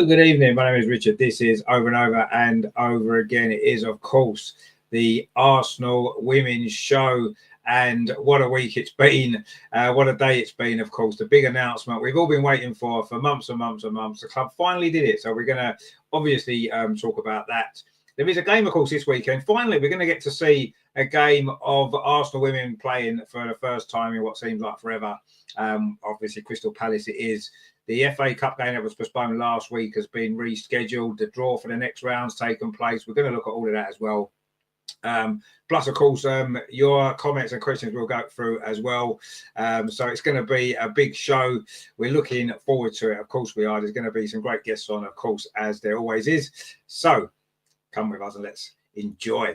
good evening. My name is Richard. This is Over and Over and Over Again. It is, of course, the Arsenal Women's Show. And what a week it's been. What a day it's been, of course. The big announcement we've all been waiting for months and months and months. The club finally did it. So we're going to obviously talk about that. There is a game, of course, this weekend. Finally, we're going to get to see a game of Arsenal women playing for the first time in what seems like forever. Obviously, Crystal Palace it is. The FA Cup game that was postponed last week has been rescheduled. The draw for the next round's taken place. We're going to look at all of that as well. Plus, of course, your comments and questions we'll go through as well. So it's going to be a big show. We're looking forward to it. Of course, we are. There's going to be some great guests on, of course, as there always is. So come with us and let's enjoy.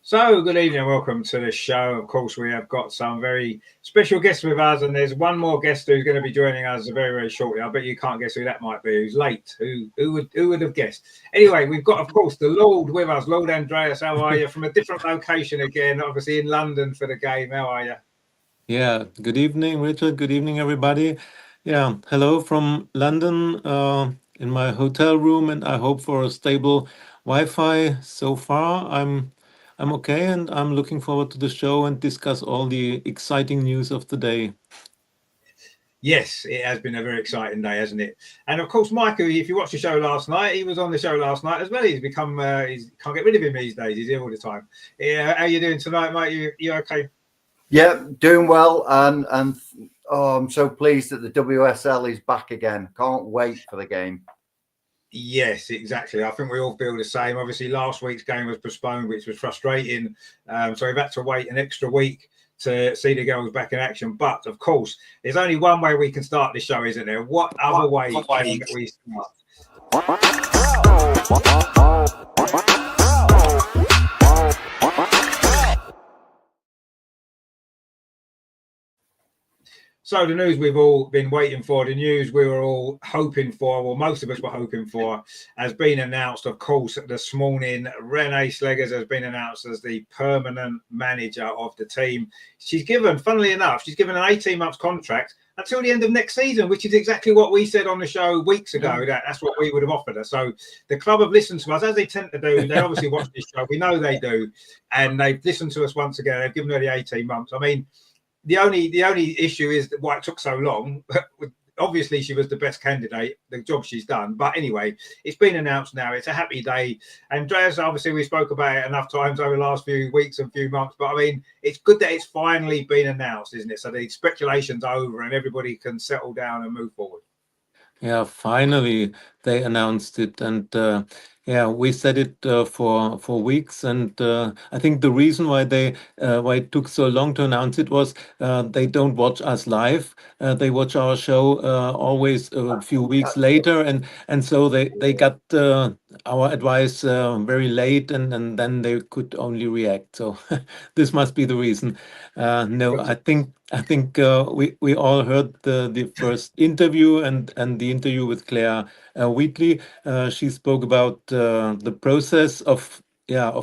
So, good evening and welcome to the show. Of course, we have got some very special guests with us, and there's one more guest who's going to be joining us very, very shortly. I bet you can't guess who that might be. Who's late? Who would have guessed? Anyway, we've got, of course, the Lord with us. Lord Andreas, how are you? From a different location again, obviously in London for the game. How are you? Yeah, good evening, Richard. Good evening, everybody. Yeah, hello from London in my hotel room, and I hope for a stable Wi-Fi. So far, I'm okay, and I'm looking forward to the show and discuss all the exciting news of the day. Yes, it has been a very exciting day, hasn't it? And of course, Michael, if you watched the show last night, he was on the show last night as well. He's become, can't get rid of him these days. He's here all the time. Yeah, how are you doing tonight, mate? You okay? Yeah, doing well, and I'm so pleased that the WSL is back again. Can't wait for the game. Yes, exactly. I think we all feel the same. Obviously, last week's game was postponed, which was frustrating. So we've had to wait an extra week to see the girls back in action. But of course, there's only one way we can start this show, isn't there? What other way can we start? So the news we've all been waiting for, the news we were all hoping for, well, most of us were hoping for, has been announced, of course, this morning. Renee Slegers has been announced as the permanent manager of the team. She's given, funnily enough, she's given an 18-month contract until the end of next season, which is exactly what we said on the show weeks ago. That's what we would have offered her. So the club have listened to us, as they tend to do. They obviously watch this show. We know they do. And they've listened to us once again. They've given her the 18 months. I mean, the only issue is that why it took so long. Obviously, she was the best candidate, the job she's done. But anyway, it's been announced now. It's a happy day. Andreas, obviously, we spoke about it enough times over the last few weeks and few months. But I mean, it's good that it's finally been announced, isn't it? So the speculation's over and everybody can settle down and move forward. Yeah, finally they announced it, and yeah, we said it for weeks, and I think the reason why it took so long to announce it was they don't watch us live. They watch our show always a few weeks later, and so they got our advice very late, and then they could only react. So this must be the reason. No, I think we all heard the first interview and the interview with Claire Wheatley. She spoke about the process of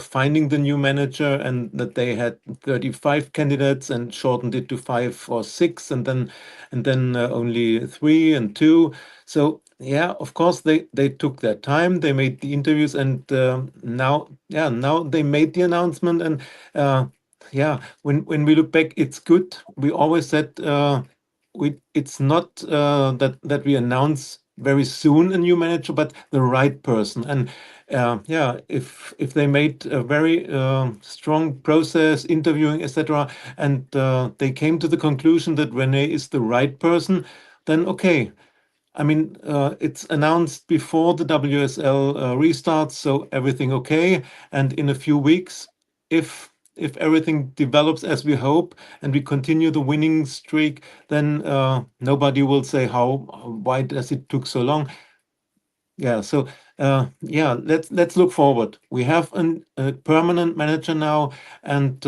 finding the new manager, and that they had 35 candidates and shortened it to 5 or 6, and then only 3 and 2. So yeah, of course they took their time. They made the interviews, and now they made the announcement. And yeah, when we look back, it's good. We always said it's not that we announce very soon a new manager, but the right person. And yeah, if they made a very strong process, interviewing, etc., and they came to the conclusion that Renee is the right person, then okay. I mean, it's announced before the WSL restarts, so everything okay. And in a few weeks, if everything develops as we hope and we continue the winning streak, then nobody will say why does it took so long. Yeah, so yeah, let's look forward. We have a permanent manager now, and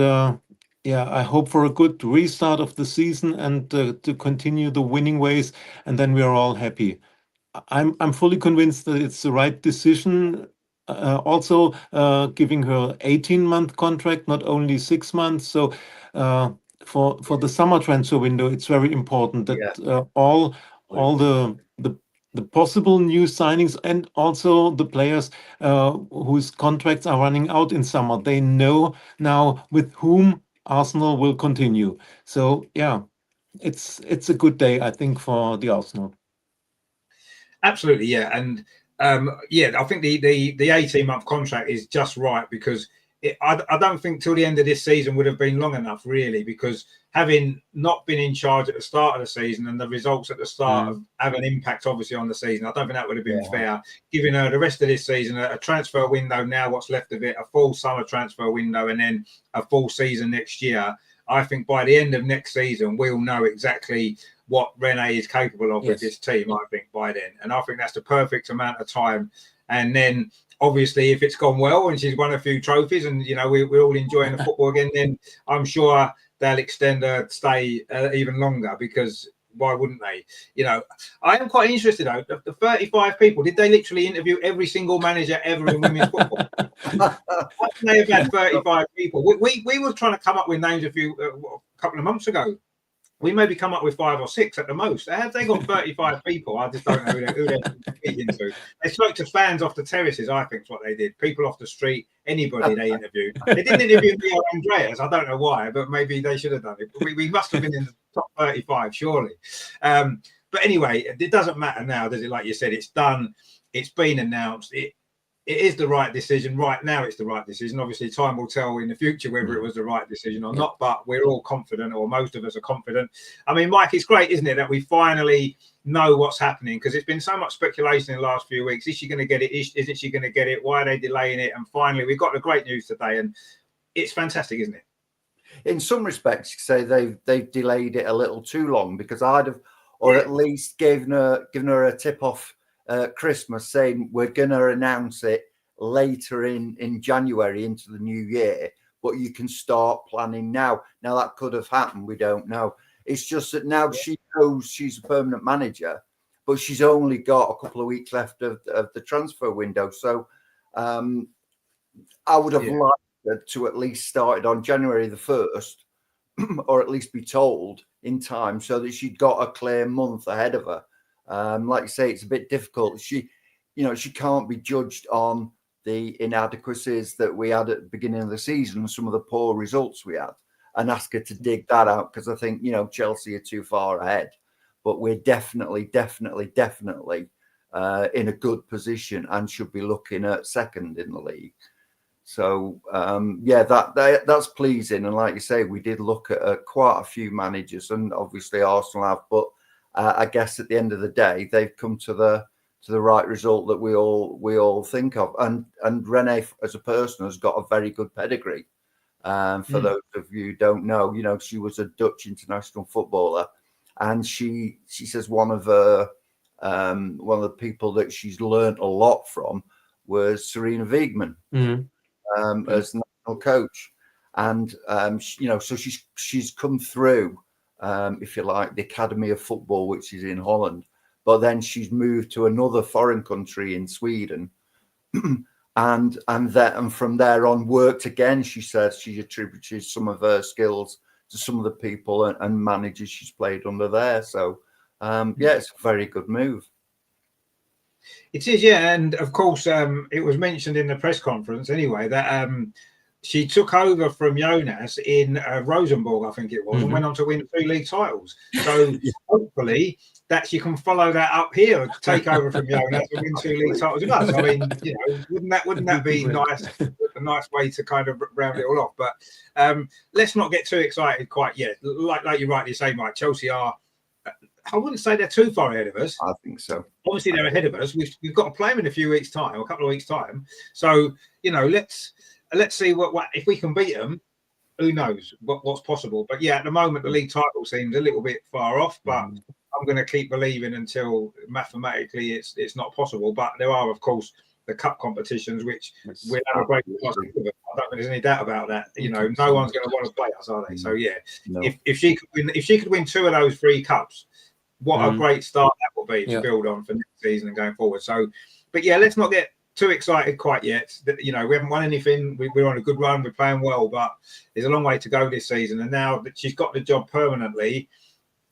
yeah, I hope for a good restart of the season and to continue the winning ways, and then we are all happy. I'm fully convinced that it's the right decision. Also, giving her 18-month contract, not only 6 months. So, uh, for the summer transfer window, it's very important that Yeah. all the possible new signings and also the players whose contracts are running out in summer, they know now with whom Arsenal will continue. So, yeah, it's a good day, I think, for the Arsenal. Absolutely, yeah, and yeah, I think the 18-month contract is just right because I don't think till the end of this season would have been long enough, really, because having not been in charge at the start of the season and the results at the start have an impact, obviously, on the season. I don't think that would have been fair. Giving her the rest of this season a transfer window now, what's left of it, a full summer transfer window, and then a full season next year. I think by the end of next season, we'll know exactly what Renee is capable of with this team, I think, by then. And I think that's the perfect amount of time. And then, obviously, if it's gone well and she's won a few trophies and, you know, we're all enjoying the football again, then I'm sure they'll extend her stay even longer because why wouldn't they? You know, I am quite interested, though. The 35 people, did they literally interview every single manager ever in women's football? They have had 35 people. We were trying to come up with names a couple of months ago. We maybe come up with 5 or 6 at the most. Have they got 35 people? I just don't know who they're speaking to. They spoke to fans off the terraces, I think is what they did. People off the street, anybody they interviewed. They didn't interview me or Andreas. I don't know why, but maybe they should have done it. We must have been in the top 35, surely. But anyway, it doesn't matter now, does it? Like you said, it's done. It's been announced. It is the right decision. Right now, it's the right decision. Obviously, time will tell in the future whether it was the right decision or not, but we're all confident, or most of us are confident. I mean, Mike, it's great, isn't it, that we finally know what's happening, because it's been so much speculation in the last few weeks. Is she going to get it? Isn't she going to get it? Why are they delaying it? And finally, we've got the great news today, and it's fantastic, isn't it? In some respects, you say they've delayed it a little too long, because I'd have, or at least given her a tip off Christmas, saying we're going to announce it later in January into the new year, but you can start planning now. Now that could have happened, we don't know. It's just that now she knows she's a permanent manager, but she's only got a couple of weeks left of the transfer window. So I would have liked her to at least started on January the 1st, or at least be told in time, so that she'd got a clear month ahead of her. Like you say, it's a bit difficult. She can't be judged on the inadequacies that we had at the beginning of the season, some of the poor results we had, and ask her to dig that out, because I think, Chelsea are too far ahead. But we're definitely in a good position and should be looking at second in the league. So that's pleasing. And like you say, we did look at quite a few managers, and obviously Arsenal have, but I guess at the end of the day, they've come to the right result that we all think of. And Renee, as a person, has got a very good pedigree. For those of you who don't know, she was a Dutch international footballer, and she says one of the people that she's learnt a lot from was Serena Wiegman as national coach. And so she's come through, if you like, the Academy of Football, which is in Holland, but then she's moved to another foreign country in Sweden, and from there on worked again. She says she attributes some of her skills to some of the people and managers she's played under there. So it's a very good move. It is, yeah, and of course, it was mentioned in the press conference anyway that she took over from Jonas in Rosenborg, I think it was, and went on to win 2 league titles. So hopefully that you can follow that up here, take over from Jonas and win 2 league titles with us. I mean, wouldn't that be nice? A nice way to kind of round it all off. But let's not get too excited quite yet. Like you rightly say, Mike, Chelsea are. I wouldn't say they're too far ahead of us. I think so. Obviously, they're ahead of us. We've got to play them in a few weeks' time, or a couple of weeks' time. So let's see what if we can beat them. Who knows what's possible? But yeah, at the moment, the league title seems a little bit far off. But I'm going to keep believing until mathematically it's not possible. But there are, of course, the cup competitions, which Yes. we'll have a great chance to give them. I don't think there's any doubt about that. You know, no one's going to want to play us, are they? So yeah, No. if she could win 2 of those 3 cups, what a great start that will be to build on for next season and going forward. So, but yeah, let's not get too excited quite yet. You know, we haven't won anything. We're on a good run. We're playing well, but there's a long way to go this season. And now that she's got the job permanently,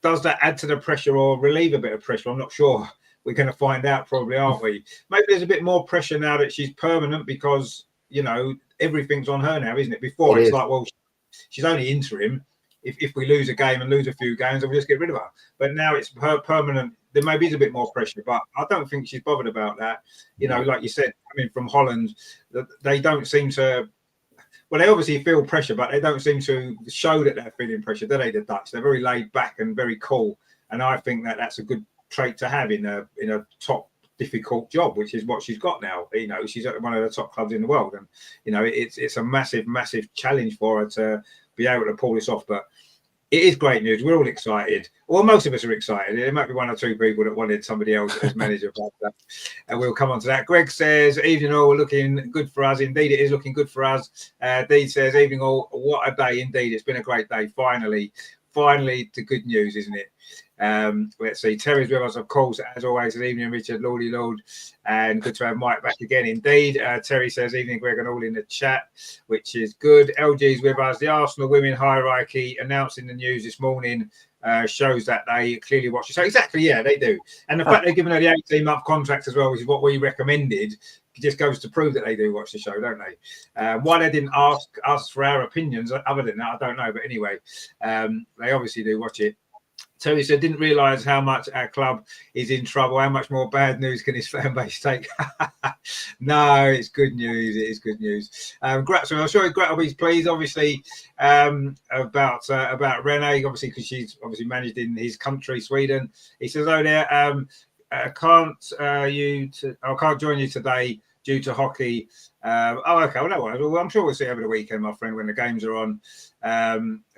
does that add to the pressure or relieve a bit of pressure? I'm not sure. We're going to find out probably, aren't we? Maybe there's a bit more pressure now that she's permanent because, you know, everything's on her now, isn't it? Before it's like, well, she's only interim. If we lose a game and lose a few games, then we'll just get rid of her. But now it's her permanent. There maybe is a bit more pressure, but I don't think she's bothered about that. You know, like you said, coming from Holland, they don't seem to. Well, they obviously feel pressure, but they don't seem to show that they're feeling pressure, do they? The Dutch, they're very laid back and very cool, and I think that that's a good trait to have in a top difficult job, which is what she's got now. You know, she's at one of the top clubs in the world, and you know it's a massive challenge for her to be able to pull this off. But it is great news. We're all excited. Well, most of us are excited. There might be 1 or 2 people that wanted somebody else as manager, but we'll come on to that. Greg says, evening all, looking good for us. Indeed, it is looking good for us. Dee says, evening all, what a day indeed. It's been a great day. Finally, the good news, isn't it? Let's see. Terry's with us, of course, as always. Good evening, Richard, Lordy Lord, and good to have Mike back again. Indeed, Terry says, evening, Greg, and all in the chat, which is good. LG's with us. The Arsenal women hierarchy announcing the news this morning shows that they clearly watch it. So exactly, yeah, they do. And the fact they're giving her the 18-month contract as well, which is what we recommended, it just goes to prove that they do watch the show, don't they? Why they didn't ask us for our opinions other than that, I don't know. But anyway, they obviously do watch it. Terry said, didn't realise how much our club is in trouble. How much more bad news can his fan base take? No, it's good news. It is good news. Gratz, I'm sure Gratz will be pleased, obviously, about Renee, obviously, because she's obviously managed in his country, Sweden. He says, oh, there, I can't join you today due to hockey. Okay, well, no worries. Well, I'm sure we'll see over the weekend, my friend, when the games are on.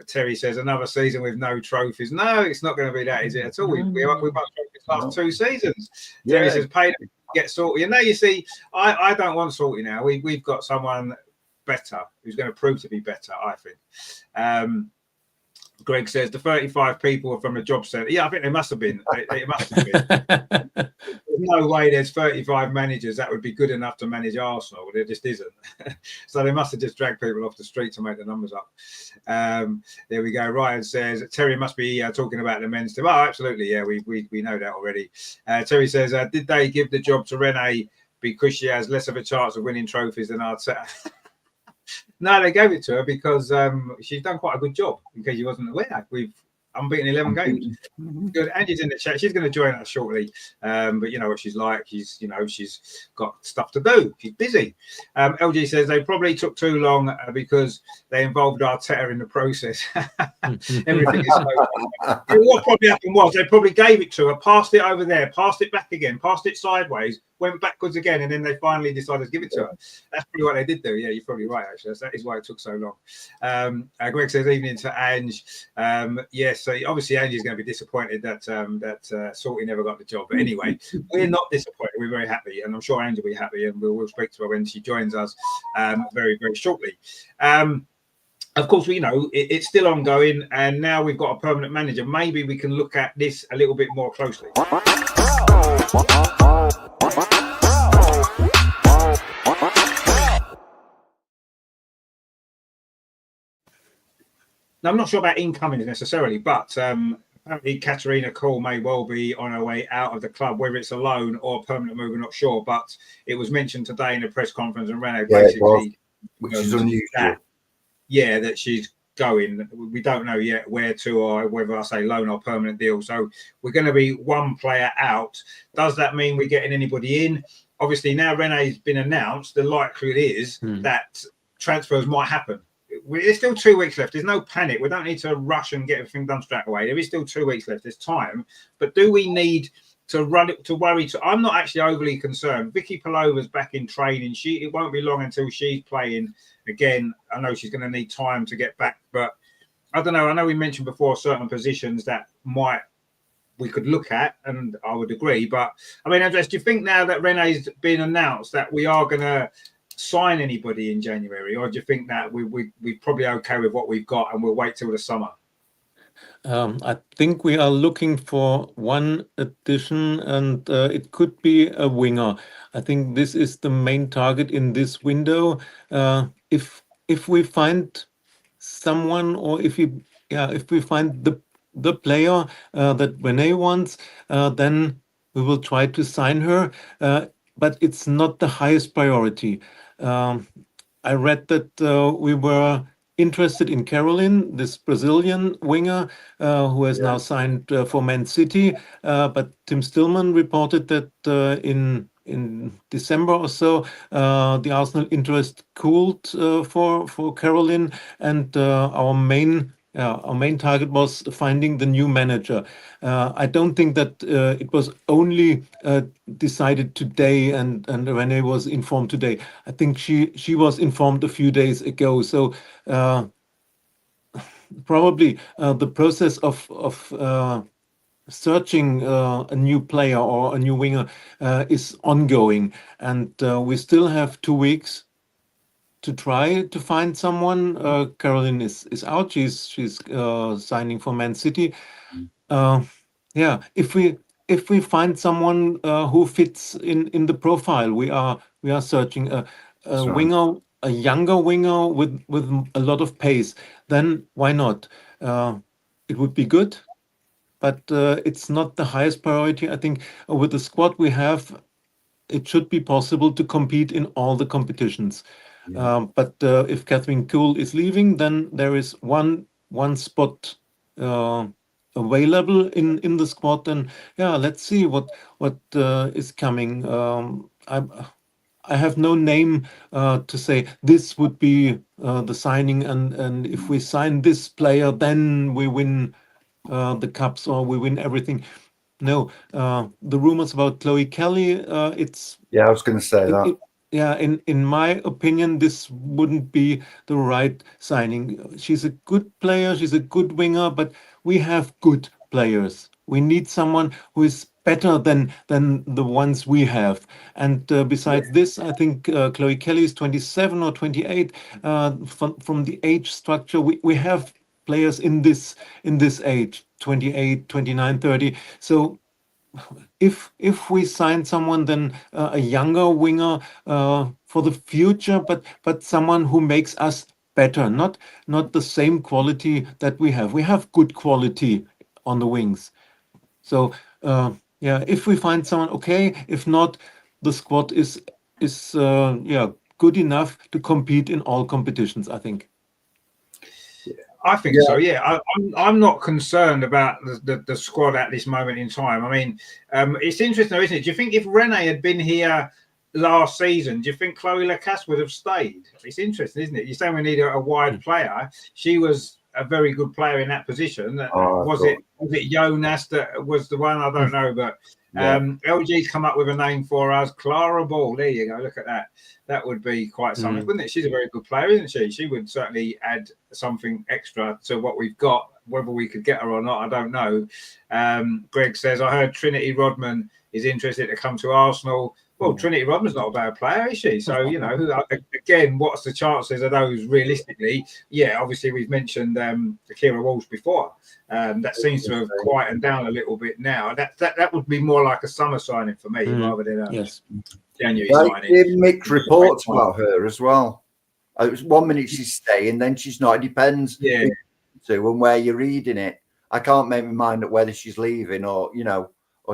Terry says another season with no trophies. No, it's not going to be that, is it? At all. We've won trophies last 2 seasons. Terry says pay to get Salty. And now you see, I don't want Salty now. We've got someone better who's going to prove to be better, I think. Greg says the 35 people are from the job centre. Yeah, I think they must have been. It must have been. There's no way there's 35 managers that would be good enough to manage Arsenal. There just isn't. So they must have just dragged people off the street to make the numbers up. There we go. Ryan says Terry must be talking about the men's team. Oh, absolutely. Yeah, we know that already. Terry says, did they give the job to Renee because she has less of a chance of winning trophies than Arteta? No, they gave it to her because she's done quite a good job. In case you wasn't aware, we've unbeaten 11 games. Good. Angie's in the chat. She's going to join us shortly. But you know what she's like. She's got stuff to do. She's busy. LG says they probably took too long because they involved Arteta in the process. Everything is so. What probably happened was they probably gave it to her, passed it over there, passed it back again, passed it sideways, went backwards again, and then they finally decided to give it to her. That's probably what they did do. Yeah, you're probably right, actually. That is why it took so long. Greg says, evening to Ange. Yes, so obviously Angie's going to be disappointed that Salty never got the job. But anyway, we're not disappointed. We're very happy, and I'm sure Angie will be happy, and we'll speak to her when she joins us very, very shortly. Of course, we know it's still ongoing, and now we've got a permanent manager. Maybe we can look at this a little bit more closely. Now, I'm not sure about incoming necessarily, but apparently Katarina Cole may well be on her way out of the club, whether it's a loan or a permanent move, we're not sure. But it was mentioned today in the press conference, and Renault basically, which is unusual. That she's going. We don't know yet where to, or whether I say loan or permanent deal. So we're going to be one player out. Does that mean we're getting anybody in? Obviously, now Renee's been announced, the likelihood is that transfers might happen. There's still 2 weeks left. There's no panic. We don't need to rush and get everything done straight away. There is still 2 weeks left. There's time. But do we need to worry? I'm not actually overly concerned. Vicky Palova's back in training. It won't be long until she's playing again. I know she's going to need time to get back. But I don't know. I know we mentioned before certain positions that might we could look at, and I would agree. But I mean, Andres, do you think now that Rene's been announced that we are going to sign anybody in January, or do you think that we're probably okay with what we've got and we'll wait till the summer? I think we are looking for one addition, and it could be a winger. I think this is the main target in this window. If we find someone, or if we find the player that Rene wants, then we will try to sign her. But it's not the highest priority. I read that we were interested in Caroline, this Brazilian winger who has now signed for Man City. But Tim Stillman reported that in December or so, the Arsenal interest cooled for Caroline, and our main target was finding the new manager. I don't think that it was only decided today and Rene was informed today. I think she was informed a few days ago. So probably the process of searching a new player or a new winger is ongoing, and we still have 2 weeks to try to find someone. Caroline is out. She's signing for Man City. If we find someone who fits in the profile, we are searching a winger, a younger winger with a lot of pace. Then why not? It would be good, but it's not the highest priority. I think with the squad we have, it should be possible to compete in all the competitions. But if Catherine Kuhl is leaving, then there is one spot available in the squad. And let's see what is coming. I have no name to say this would be the signing, and if we sign this player, then we win the cups or we win everything. No, the rumors about Chloe Kelly, it's I was going to say that. In my opinion, this wouldn't be the right signing. She's a good player, she's a good winger, but we have good players. We need someone who is better than the ones we have. And besides this, I think Chloe Kelly is 27 or 28. From the age structure, we have players in this age, 28, 29, 30. So if we sign someone, then a younger winger for the future, but someone who makes us better, not the same quality that we have. We have good quality on the wings. So if we find someone, okay. If not, the squad is good enough to compete in all competitions, I think. I think so. Yeah, I'm not concerned about the squad at this moment in time. I mean, it's interesting, though, isn't it? Do you think if Rene had been here last season, do you think Chloe Lacasse would have stayed? It's interesting, isn't it? You're saying we need a wide player. She was a very good player in that position. Was it Jonas that was the one? I don't know, but LG's come up with a name for us, Clara Ball. There you go. Look at that. That would be quite something, wouldn't it? She's a very good player, isn't she? She would certainly add something extra to what we've got. Whether we could get her or not, I don't know. Greg says, I heard Trinity Rodman is interested to come to Arsenal. Well, Trinity Rodman's not a bad player, is she? So, again, what's the chances of those realistically? Yeah, obviously, we've mentioned Akira Walsh before. That seems to have quietened down a little bit now. That would be more like a summer signing for me rather than a January signing. Mixed reports about her as well. It was 1 minute she's staying, then she's not. It depends and where you're reading it. I can't make my mind up whether she's leaving or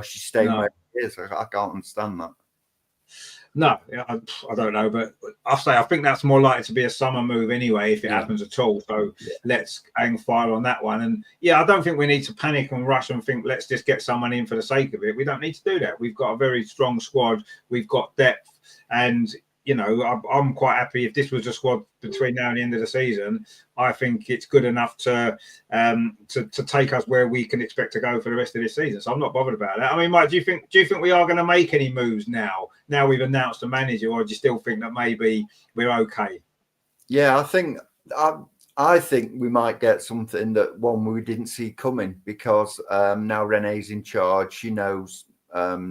she's staying where she is. I can't understand that. No, I don't know, but I think that's more likely to be a summer move anyway, if it happens at all. So let's hang fire on that one. And I don't think we need to panic and rush and think let's just get someone in for the sake of it. We don't need to do that. We've got a very strong squad. We've got depth, and I'm quite happy if this was a squad between now and the end of the season. I think it's good enough to take us where we can expect to go for the rest of this season. So I'm not bothered about that. I mean, Mike, do you think we are going to make any moves now? Now we've announced a manager, or do you still think that maybe we're okay? Yeah, I think I think we might get something that we didn't see coming, because now Renee's in charge. She knows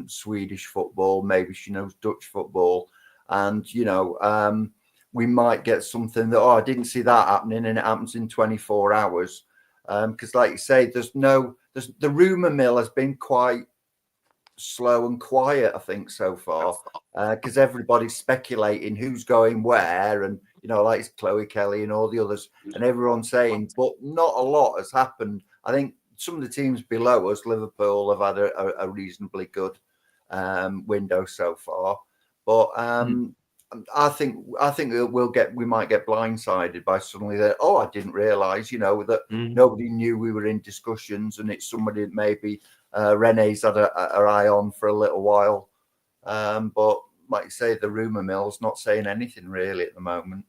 Swedish football, maybe she knows Dutch football, and we might get something that, I didn't see that happening, and it happens in 24 hours. Because like you say, the rumour mill has been quite slow and quiet, I think, so far, because everybody's speculating who's going where, and like it's Chloe Kelly and all the others, and everyone's saying, but not a lot has happened. I think some of the teams below us, Liverpool, have had a reasonably good window so far, but I think we might get blindsided by suddenly that, I didn't realise, that nobody knew we were in discussions, and it's somebody that maybe Renee's had her eye on for a little while, but like you say, the rumour mill's not saying anything really at the moment.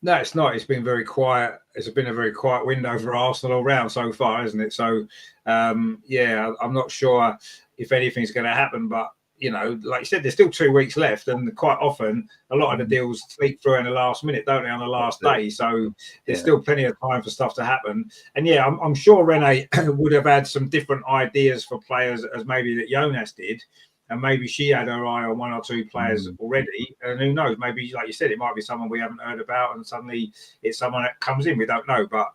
No, it's not. It's been very quiet. It's been a very quiet window for Arsenal all round so far, isn't it? So, I'm not sure if anything's going to happen. But, like you said, there's still 2 weeks left. And quite often, a lot of the deals leak through in the last minute, don't they, on the last day? So there's still plenty of time for stuff to happen. And, I'm sure Renee would have had some different ideas for players as maybe that Jonas did. And maybe she had her eye on 1 or 2 players already. And who knows? Maybe, like you said, it might be someone we haven't heard about, and suddenly it's someone that comes in. We don't know. But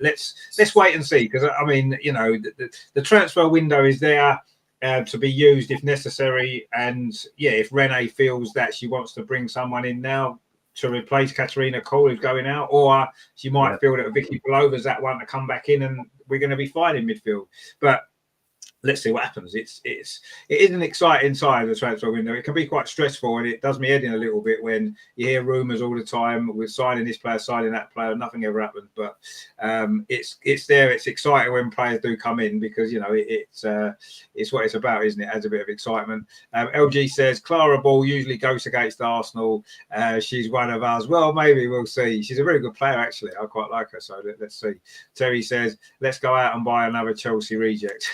let's wait and see. Because I mean, the transfer window is there to be used if necessary. And if Renee feels that she wants to bring someone in now to replace Katarina Kohl, who's going out, or she might feel that Vicky Palova's that one to come back in, and we're going to be fine in midfield. But let's see what happens. It is an exciting time, the transfer window. It can be quite stressful, and it does me head in a little bit when you hear rumours all the time. We're signing this player, signing that player. Nothing ever happens, but it's there. It's exciting when players do come in, because it's what it's about, isn't it? Adds a bit of excitement. LG says Clara Ball usually goes against Arsenal. She's one of us. Well, maybe we'll see. She's a very good player, actually. I quite like her. So let's see. Terry says let's go out and buy another Chelsea reject.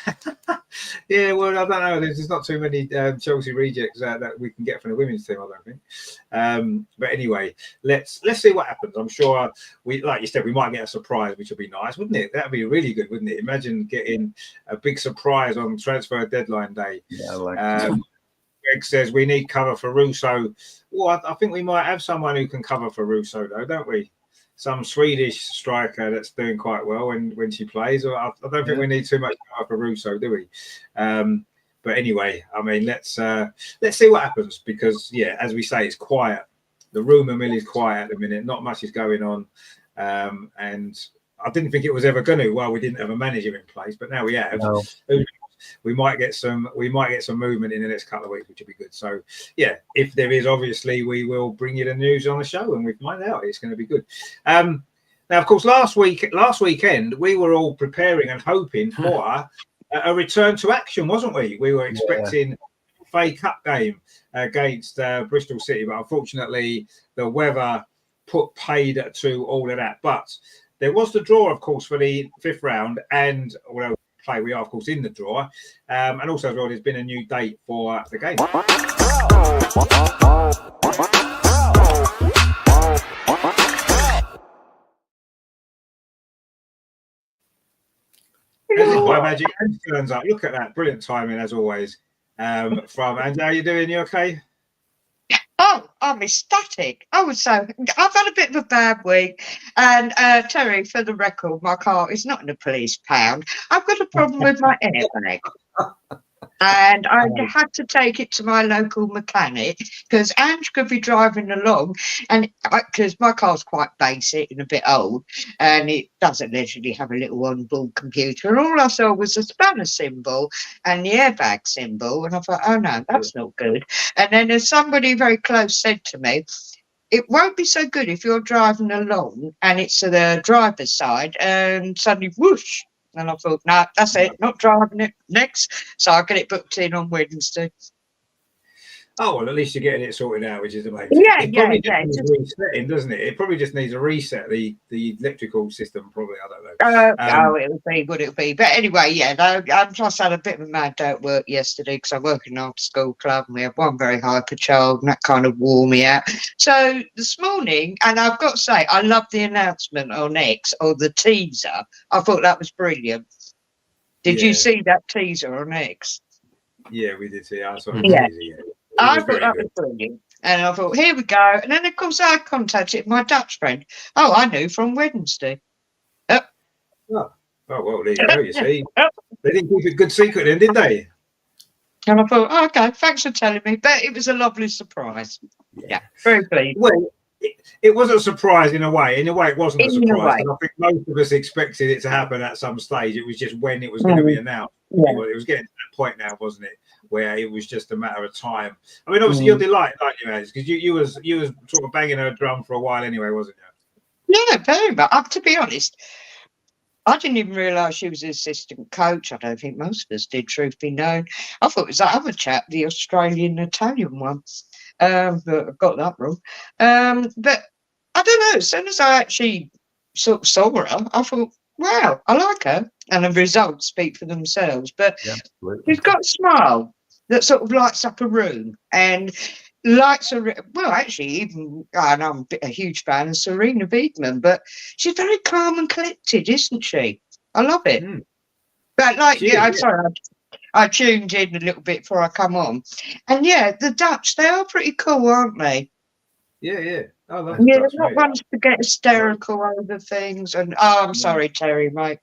Yeah, well, I don't know. There's not too many Chelsea rejects that we can get from the women's team, I don't think. But anyway, let's see what happens. I'm sure like you said, we might get a surprise, which would be nice, wouldn't it? That'd be really good, wouldn't it? Imagine getting a big surprise on transfer deadline day. Yeah, Greg says we need cover for Russo. Well, I think we might have someone who can cover for Russo, though, don't we? Some Swedish striker that's doing quite well when she plays. I don't think we need too much cover for Russo, do we? But anyway, I mean, let's see what happens, because as we say, it's quiet. The rumour mill is quiet at the minute. Not much is going on, and I didn't think it was ever going to. Well, we didn't have a manager in place, but now we have. No. We might get some movement in the next couple of weeks, which will be good. So if there is, obviously we will bring you the news on the show, and we find out. It's going to be good. Now, of course, last weekend we were all preparing and hoping for a return to action, wasn't we? We were expecting a FA Cup game against Bristol City, but unfortunately the weather put paid to all of that. But there was the draw, of course, for the 5th round, and we are, of course, in the draw, and also as well, there's been a new date for the game. My magic turns up. Look at that, brilliant timing as always. From Andy, how are you doing? You okay? Oh, I'm ecstatic. I've had a bit of a bad week. And Terry, for the record, my car is not in a police pound. I've got a problem with my airbag. And I had to take it to my local mechanic, because Ange could be driving along, and because my car's quite basic and a bit old, and it doesn't literally have a little onboard computer, and all I saw was the spanner symbol and the airbag symbol, and I thought, oh no, that's not good. And then as somebody very close said to me, it won't be so good if you're driving along and it's to the driver's side and suddenly whoosh. And I thought, no, that's it, not driving it. Next. So I'll get it booked in on Wednesday. Oh, well, at least you're getting it sorted out, which is the main Yeah, thing. yeah, It probably yeah. just needs resetting, doesn't it? It probably just needs a reset, the electrical system, probably. I don't know. Would it be? But anyway, yeah, no, I just had a bit of a mad day at work yesterday because I work in an after school club and we have one very hyper child and that kind of wore me out. So this morning, and I've got to say, I love the announcement on X or the teaser. I thought that was brilliant. Did you see that teaser on X? Yeah, we did see. I saw it. Yeah. Yeah. I thought that was brilliant. And I thought, here we go. And then, of course, I contacted my Dutch friend. Oh, I knew from Wednesday. Oh, well, there you go. You see, they didn't keep it good secret then, did they? And I thought, oh, okay, thanks for telling me. But it was a lovely surprise. Yeah, very pleased. Well, it was a surprise in a way. In a way, it wasn't a surprise. And I think most of us expected it to happen at some stage. It was just when it was going to be announced. Yeah. It was getting to that point now, wasn't it? Where it was just a matter of time. I mean, obviously, you're delighted, aren't you, Az? Because you was sort of banging her drum for a while anyway, wasn't you? Yeah, very much. To be honest, I didn't even realise she was an assistant coach. I don't think most of us did, truth be known. I thought it was that other chap, the Australian-Italian one. But I got that wrong. But I don't know. As soon as I actually sort of saw her, I thought, wow, I like her. And the results speak for themselves. But she's got a smile that sort of lights up a room and lights a well, actually, even and I'm a huge fan of Serena Wiedmann, but she's very calm and collected, isn't she? I love it. But like, I'm sorry, I tuned in a little bit before I come on, and yeah, the Dutch, they are pretty cool, aren't they? Yeah. Oh, that's they're not ones to get hysterical over things. And I'm sorry, Terry, mate.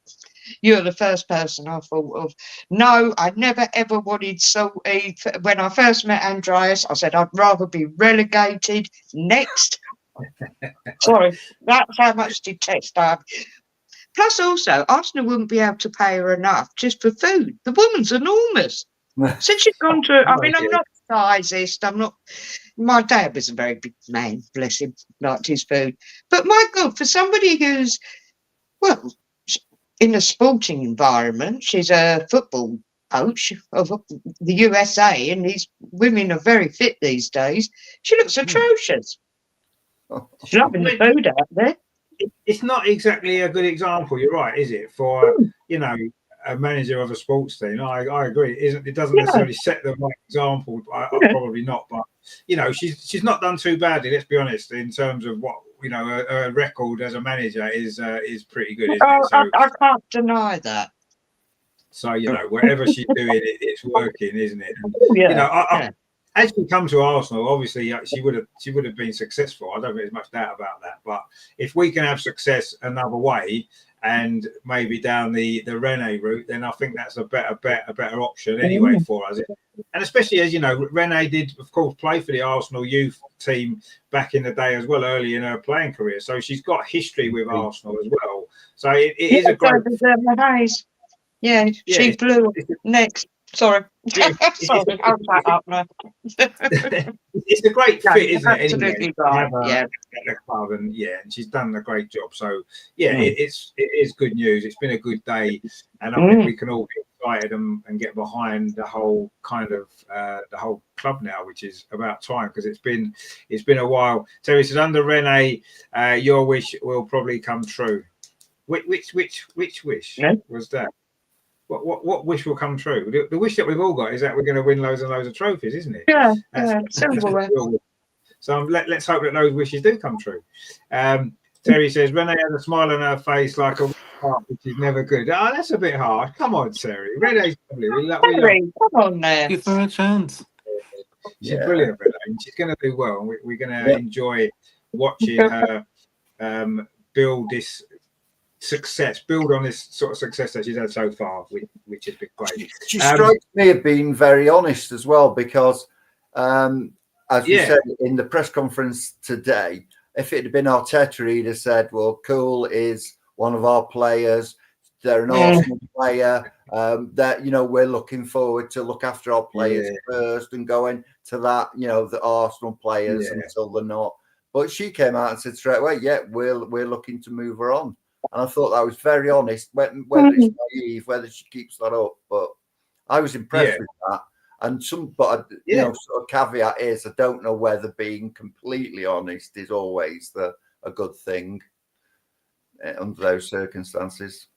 You're the first person I thought of. No, I never ever wanted salty. When I first met Andreas, I said I'd rather be relegated. Next. Sorry, that's how much detest I have. Plus, also, Arsenal wouldn't be able to pay her enough just for food. The woman's enormous. Since she's gone to, I mean, I'm not a sizist. I'm not. My dad was a very big man, bless him, liked his food. But my God, for somebody who's, well, in a sporting environment, she's a football coach of the USA, and these women are very fit these days. She looks atrocious. She's loving the food out there. It's not exactly a good example, you're right, is it? For, a manager of a sports team. I agree. It doesn't necessarily set the right example. Probably not, but she's not done too badly. Let's be honest. In terms of what her record as a manager is pretty good, isn't it? So, I can't deny that. So wherever she's doing it, it's working, isn't it? And, as she come to Arsenal, obviously she would have been successful. I don't think there's much doubt about that. But if we can have success another way, and maybe down the Rene route, then I think that's a better option anyway for us. And especially as Rene did, of course, play for the Arsenal youth team back in the day as well, early in her playing career. So she's got history with Arsenal as well. So it is a great. She blew next. Sorry. Sorry, I'll back up now. It's a great fit, isn't it? Absolutely right. The club and she's done a great job. So it is good news. It's been a good day, and I think we can all be excited and get behind the whole kind of the whole club now, which is about time because it's been a while. Terry says under Rene, your wish will probably come true. Which wish was that? What wish will come true? The wish that we've all got is that we're going to win loads and loads of trophies, isn't it? Yeah, So let's hope that those wishes do come true. Terry says, Rene has a smile on her face like a heart, which is never good. Oh, that's a bit harsh. Come on, Terry. Rene's lovely. Terry, come on there. Give her a chance. She's brilliant, Rene. And she's going to do well. And we're going to enjoy watching her build on this sort of success that she's had so far, which has been great. She strikes me as being very honest as well, because as we said in the press conference today, if it had been Arteta, he'd have said, well, Cool is one of our players, they're an Arsenal player, that we're looking forward to look after our players first and going to that, the Arsenal players until they're not. But she came out and said straight away, we're looking to move her on. And I thought that was very honest, whether it's naive, whether she keeps that up. But I was impressed with that. And but you know, sort of caveat is I don't know whether being completely honest is always a good thing under those circumstances.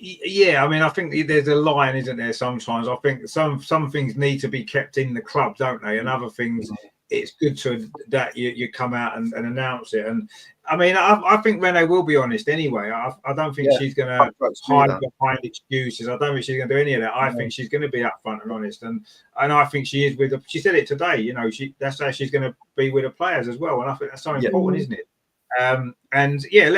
Yeah, I mean, I think there's a line, isn't there? Sometimes I think some things need to be kept in the club, don't they? And other things, it's good to that you come out and announce it. And I mean, I think Renee will be honest anyway. I don't think she's going to hide behind excuses. I don't think she's going to do any of that. I think she's going to be upfront and honest. And I think she is with. She said it today. You know, that's how she's going to be with the players as well. And I think that's so important, isn't it? And yeah,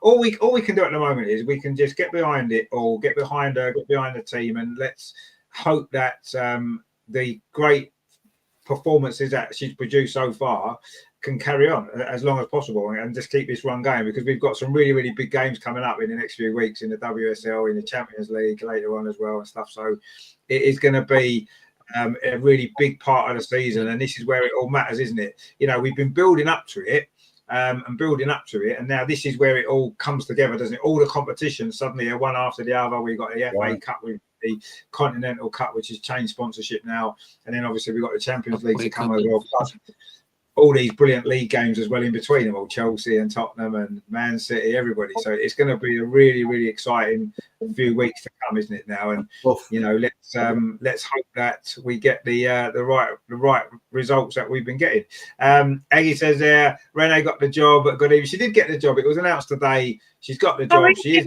all we can do at the moment is we can just get behind it, or get behind her, get behind the team, and let's hope that the great performances that she's produced so far can carry on as long as possible, and just keep this run going, because we've got some really big games coming up in the next few weeks in the WSL, in the Champions League later on as well and stuff. So it is going to be a really big part of the season, and this is where it all matters, isn't it? You know, we've been building up to it. And now this is where it all comes together, doesn't it? All the competitions suddenly are one after the other. We've got the FA Cup, with the Continental Cup, which has changed sponsorship now, and then obviously we've got the Champions League to come as well. Plus all these brilliant league games as well in between them all, Chelsea and Tottenham and Man City, everybody. So it's going to be a really exciting few weeks to come, isn't it now? And you know, let's hope that we get the right results that we've been getting. Aggie says there, Renee got the job. Good evening. She did get the job. It was announced today. She's got the job. She is.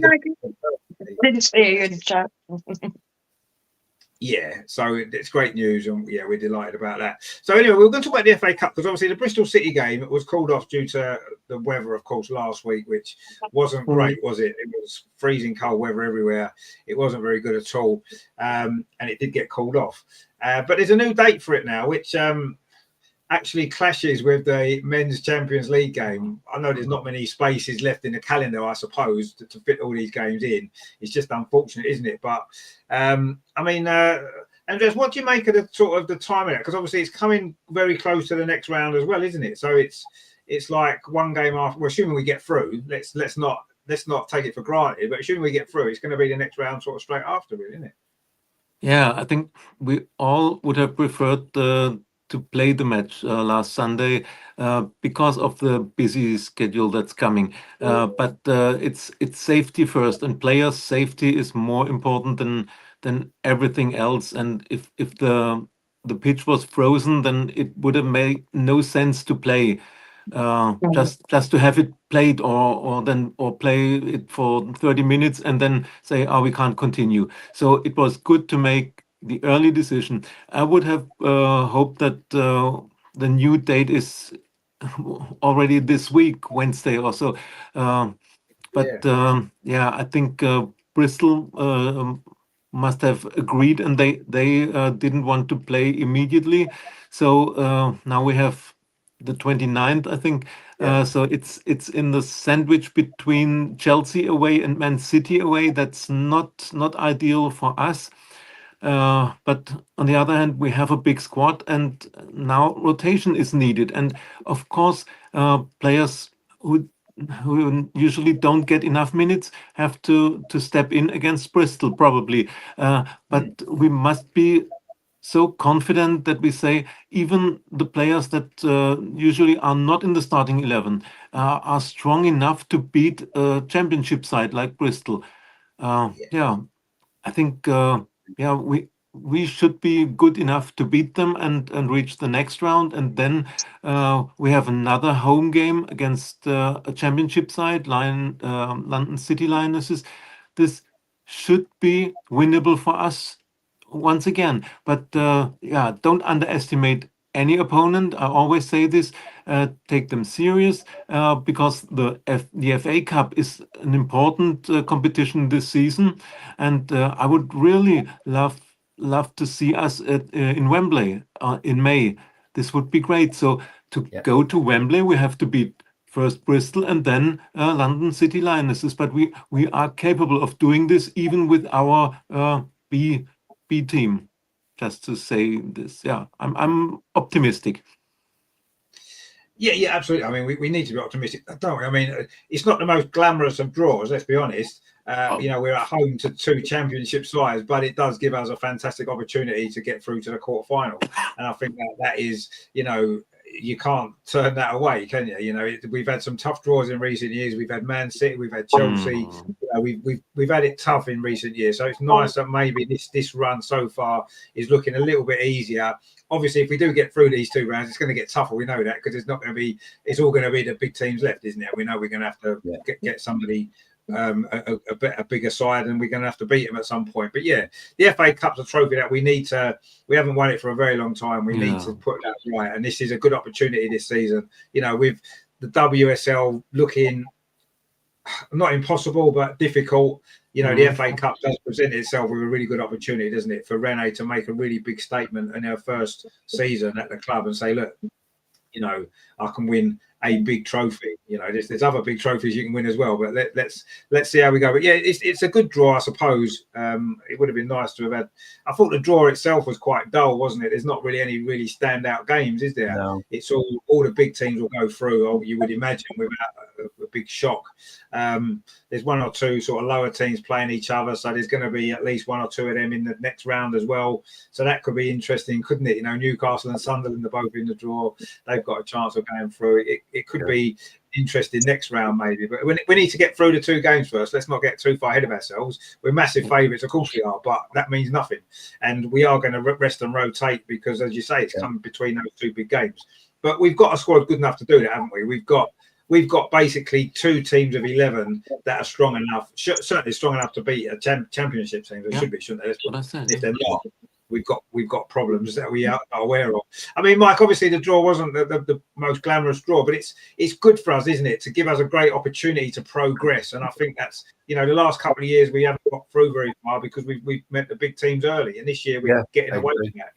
Didn't see you in the chat. Yeah, so it's great news, and yeah, we're delighted about that. So anyway, we're going to talk about the FA Cup, because obviously the Bristol City game, it was called off due to the weather, of course, last week, which wasn't great, was it? It was freezing cold weather everywhere. It wasn't very good at all, and it did get called off. But there's a new date for it now, which actually clashes with the Men's Champions League game. I know there's not many spaces left in the calendar, I suppose, to fit all these games in. It's just unfortunate, isn't it? But I mean, Andres, what do you make of the sort of the timing? Because obviously it's coming very close to the next round as well, isn't it? So it's like one game after. Well, assuming we get through, let's not take it for granted. But assuming we get through, it's going to be the next round sort of straight after, really, isn't it? Yeah, I think we all would have preferred to play the match last Sunday because of the busy schedule that's coming. But it's safety first, and players' safety is more important than everything else. And if the pitch was frozen, then it would have made no sense to play. Just to have it played, or play it for 30 minutes and then say, oh, we can't continue. So it was good to make the early decision. I would have hoped that the new date is already this week, Wednesday or so. But I think Bristol must have agreed, and they didn't want to play immediately. So now we have the 29th, I think. So it's in the sandwich between Chelsea away and Man City away. That's not ideal for us. But on the other hand, we have a big squad, and now rotation is needed. And of course, players who usually don't get enough minutes have to step in against Bristol, probably. But we must be so confident that we say even the players that usually are not in the starting 11 are strong enough to beat a championship side like Bristol. I think we should be good enough to beat them and reach the next round, and then we have another home game against a championship side, London City Lionesses. This should be winnable for us once again. But don't underestimate any opponent. I always say this. Take them serious, because the FA Cup is an important competition this season, and I would really love to see us in Wembley in May. This would be great. So to go to Wembley, we have to beat first Bristol and then London City Lionesses. But we are capable of doing this even with our B team. Just to say this, I'm optimistic. Yeah, absolutely. I mean, we need to be optimistic, don't we? I mean, it's not the most glamorous of draws, let's be honest. we're at home to 2 championship sides, but it does give us a fantastic opportunity to get through to the quarterfinal. And I think that is, you can't turn that away, can you? We've had some tough draws in recent years. We've had Man City, we've had Chelsea. We've had it tough in recent years. So it's nice that maybe this run so far is looking a little bit easier. Obviously, if we do get through these 2 rounds, it's going to get tougher. We know that, because it's all going to be the big teams left, isn't it? We know we're going to have to get somebody a bigger side, and we're going to have to beat them at some point. But yeah, the FA Cup's a trophy that we haven't won it for a very long time. We need to put that right, and this is a good opportunity this season. With the WSL looking not impossible but difficult, the FA Cup does present itself with a really good opportunity, doesn't it, for Renee to make a really big statement in her first season at the club and say, look, I can win a big trophy. There's other big trophies you can win as well, but let's see how we go. But yeah, it's a good draw, I suppose. It would have been nice to have had. I thought the draw itself was quite dull, wasn't it? There's not really any really standout games, is there? No. It's all the big teams will go through, or you would imagine, without a big shock. There's 1 or 2 sort of lower teams playing each other, so there's going to be at least 1 or 2 of them in the next round as well. So that could be interesting, couldn't it? Newcastle and Sunderland are both in the draw. They've got a chance of going through. It could be interesting next round maybe, but we need to get through the 2 games first. Let's not get too far ahead of ourselves. We're massive favourites, of course we are, but that means nothing. And we are going to rest and rotate, because, as you say, it's coming between those 2 big games. But we've got a squad good enough to do that, haven't we? We've got basically 2 teams of 11 that are strong enough, certainly strong enough to beat a championship team. They should be, shouldn't they? That's what I said. If they're not, we've got problems that we are aware of. I mean, Mike, obviously the draw wasn't the most glamorous draw, but it's good for us, isn't it, to give us a great opportunity to progress. And I think that's, the last couple of years we haven't got through very far because we've met the big teams early, and this year we're getting away from that.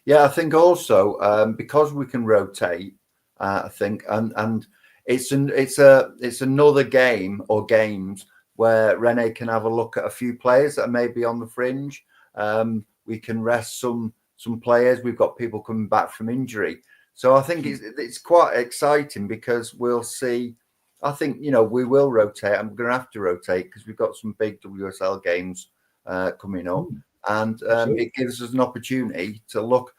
Yeah, I think also because we can rotate, I think, and it's another game or games where Renee can have a look at a few players that are maybe on the fringe. We can rest some players. We've got people coming back from injury, so I think it's quite exciting, because we'll see. I think we will rotate. I'm going to have to rotate because we've got some big WSL games coming up, and it gives us an opportunity to look.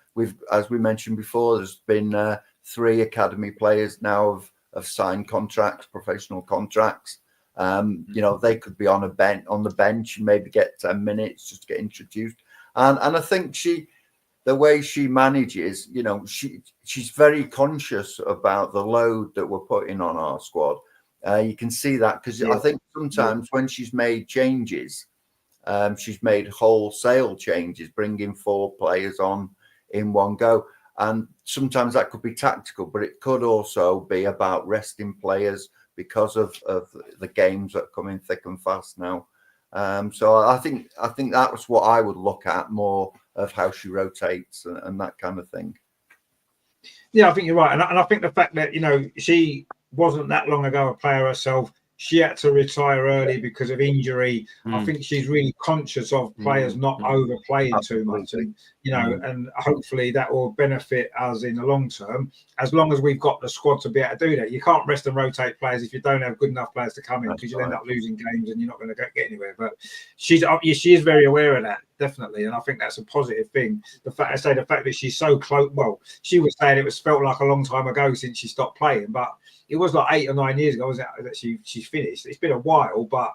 As we mentioned before, there's been 3 academy players now have signed contracts, professional contracts. They could be on the bench and maybe get 10 minutes just to get introduced. And I think the way she manages, she's very conscious about the load that we're putting on our squad. You can see that, because I think sometimes when she's made changes, she's made wholesale changes, bringing 4 players on in one go. And sometimes that could be tactical, but it could also be about resting players because of the games that are coming thick and fast now. So I think that was what I would look at more, of how she rotates and that kind of thing. Yeah, I think you're right. And I think the fact that, she wasn't that long ago a player herself, she had to retire early because of injury. I think she's really conscious of players not overplaying too much, and and hopefully that will benefit us in the long term, as long as we've got the squad to be able to do that. You can't rest and rotate players if you don't have good enough players to come in, because you'll end up losing games and you're not going to get anywhere. But she is very aware of that, definitely, and I think that's a positive thing. The fact that she's so close. Well, she was saying it felt like a long time ago since she stopped playing, but it was like 8 or 9 years ago, wasn't it, that she's finished. It's been a while, but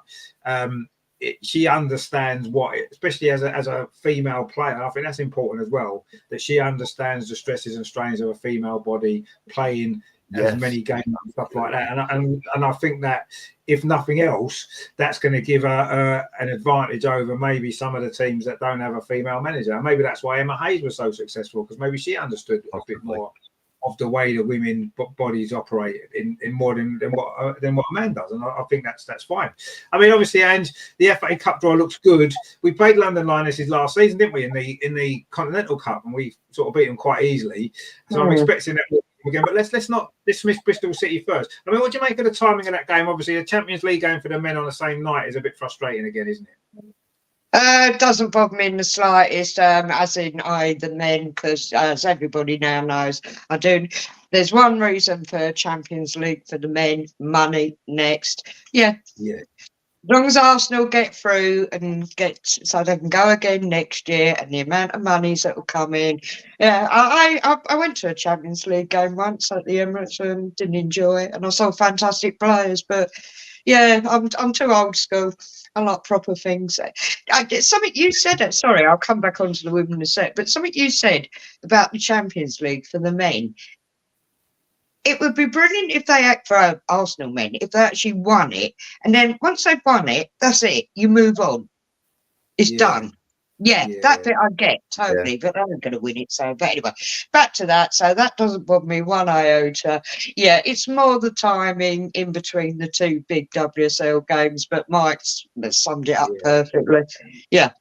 she understands especially as a female player. I think that's important as well, that she understands the stresses and strains of a female body playing as many games and stuff like that. And I think that, if nothing else, that's going to give her an advantage over maybe some of the teams that don't have a female manager. And maybe that's why Emma Hayes was so successful, because maybe she understood a bit more of the way the women bodies operate in more than what a man does, and I think that's fine. I mean, obviously, and the FA Cup draw looks good. We played London Lionesses last season, didn't we, in the Continental Cup, and we sort of beat them quite easily. So I'm expecting that again. But let's not dismiss Bristol City first. I mean, what do you make of the timing of that game? Obviously, the Champions League game for the men on the same night is a bit frustrating again, isn't it? Doesn't bother me in the slightest, as in the men, because as everybody now knows, I do. There's one reason for Champions League for the men: money. Next, yeah. long as Arsenal get through and so they can go again next year, and the amount of monies that will come in. Yeah, I went to a Champions League game once at the Emirates and didn't enjoy it, and I saw fantastic players. But yeah, I'm too old school. I like proper things. Something you said. Sorry, I'll come back onto the women in a sec. But something you said about the Champions League for the men. It would be brilliant if they, for Arsenal men, if they actually won it. And then once they've won it, that's it. You move on. It's done. Yeah, that bit I get totally, but they're not going to win it. So, but anyway, back to that. So that doesn't bother me one iota. Yeah, it's more the timing in between the two big WSL games, but Mike's summed it up perfectly. Yeah.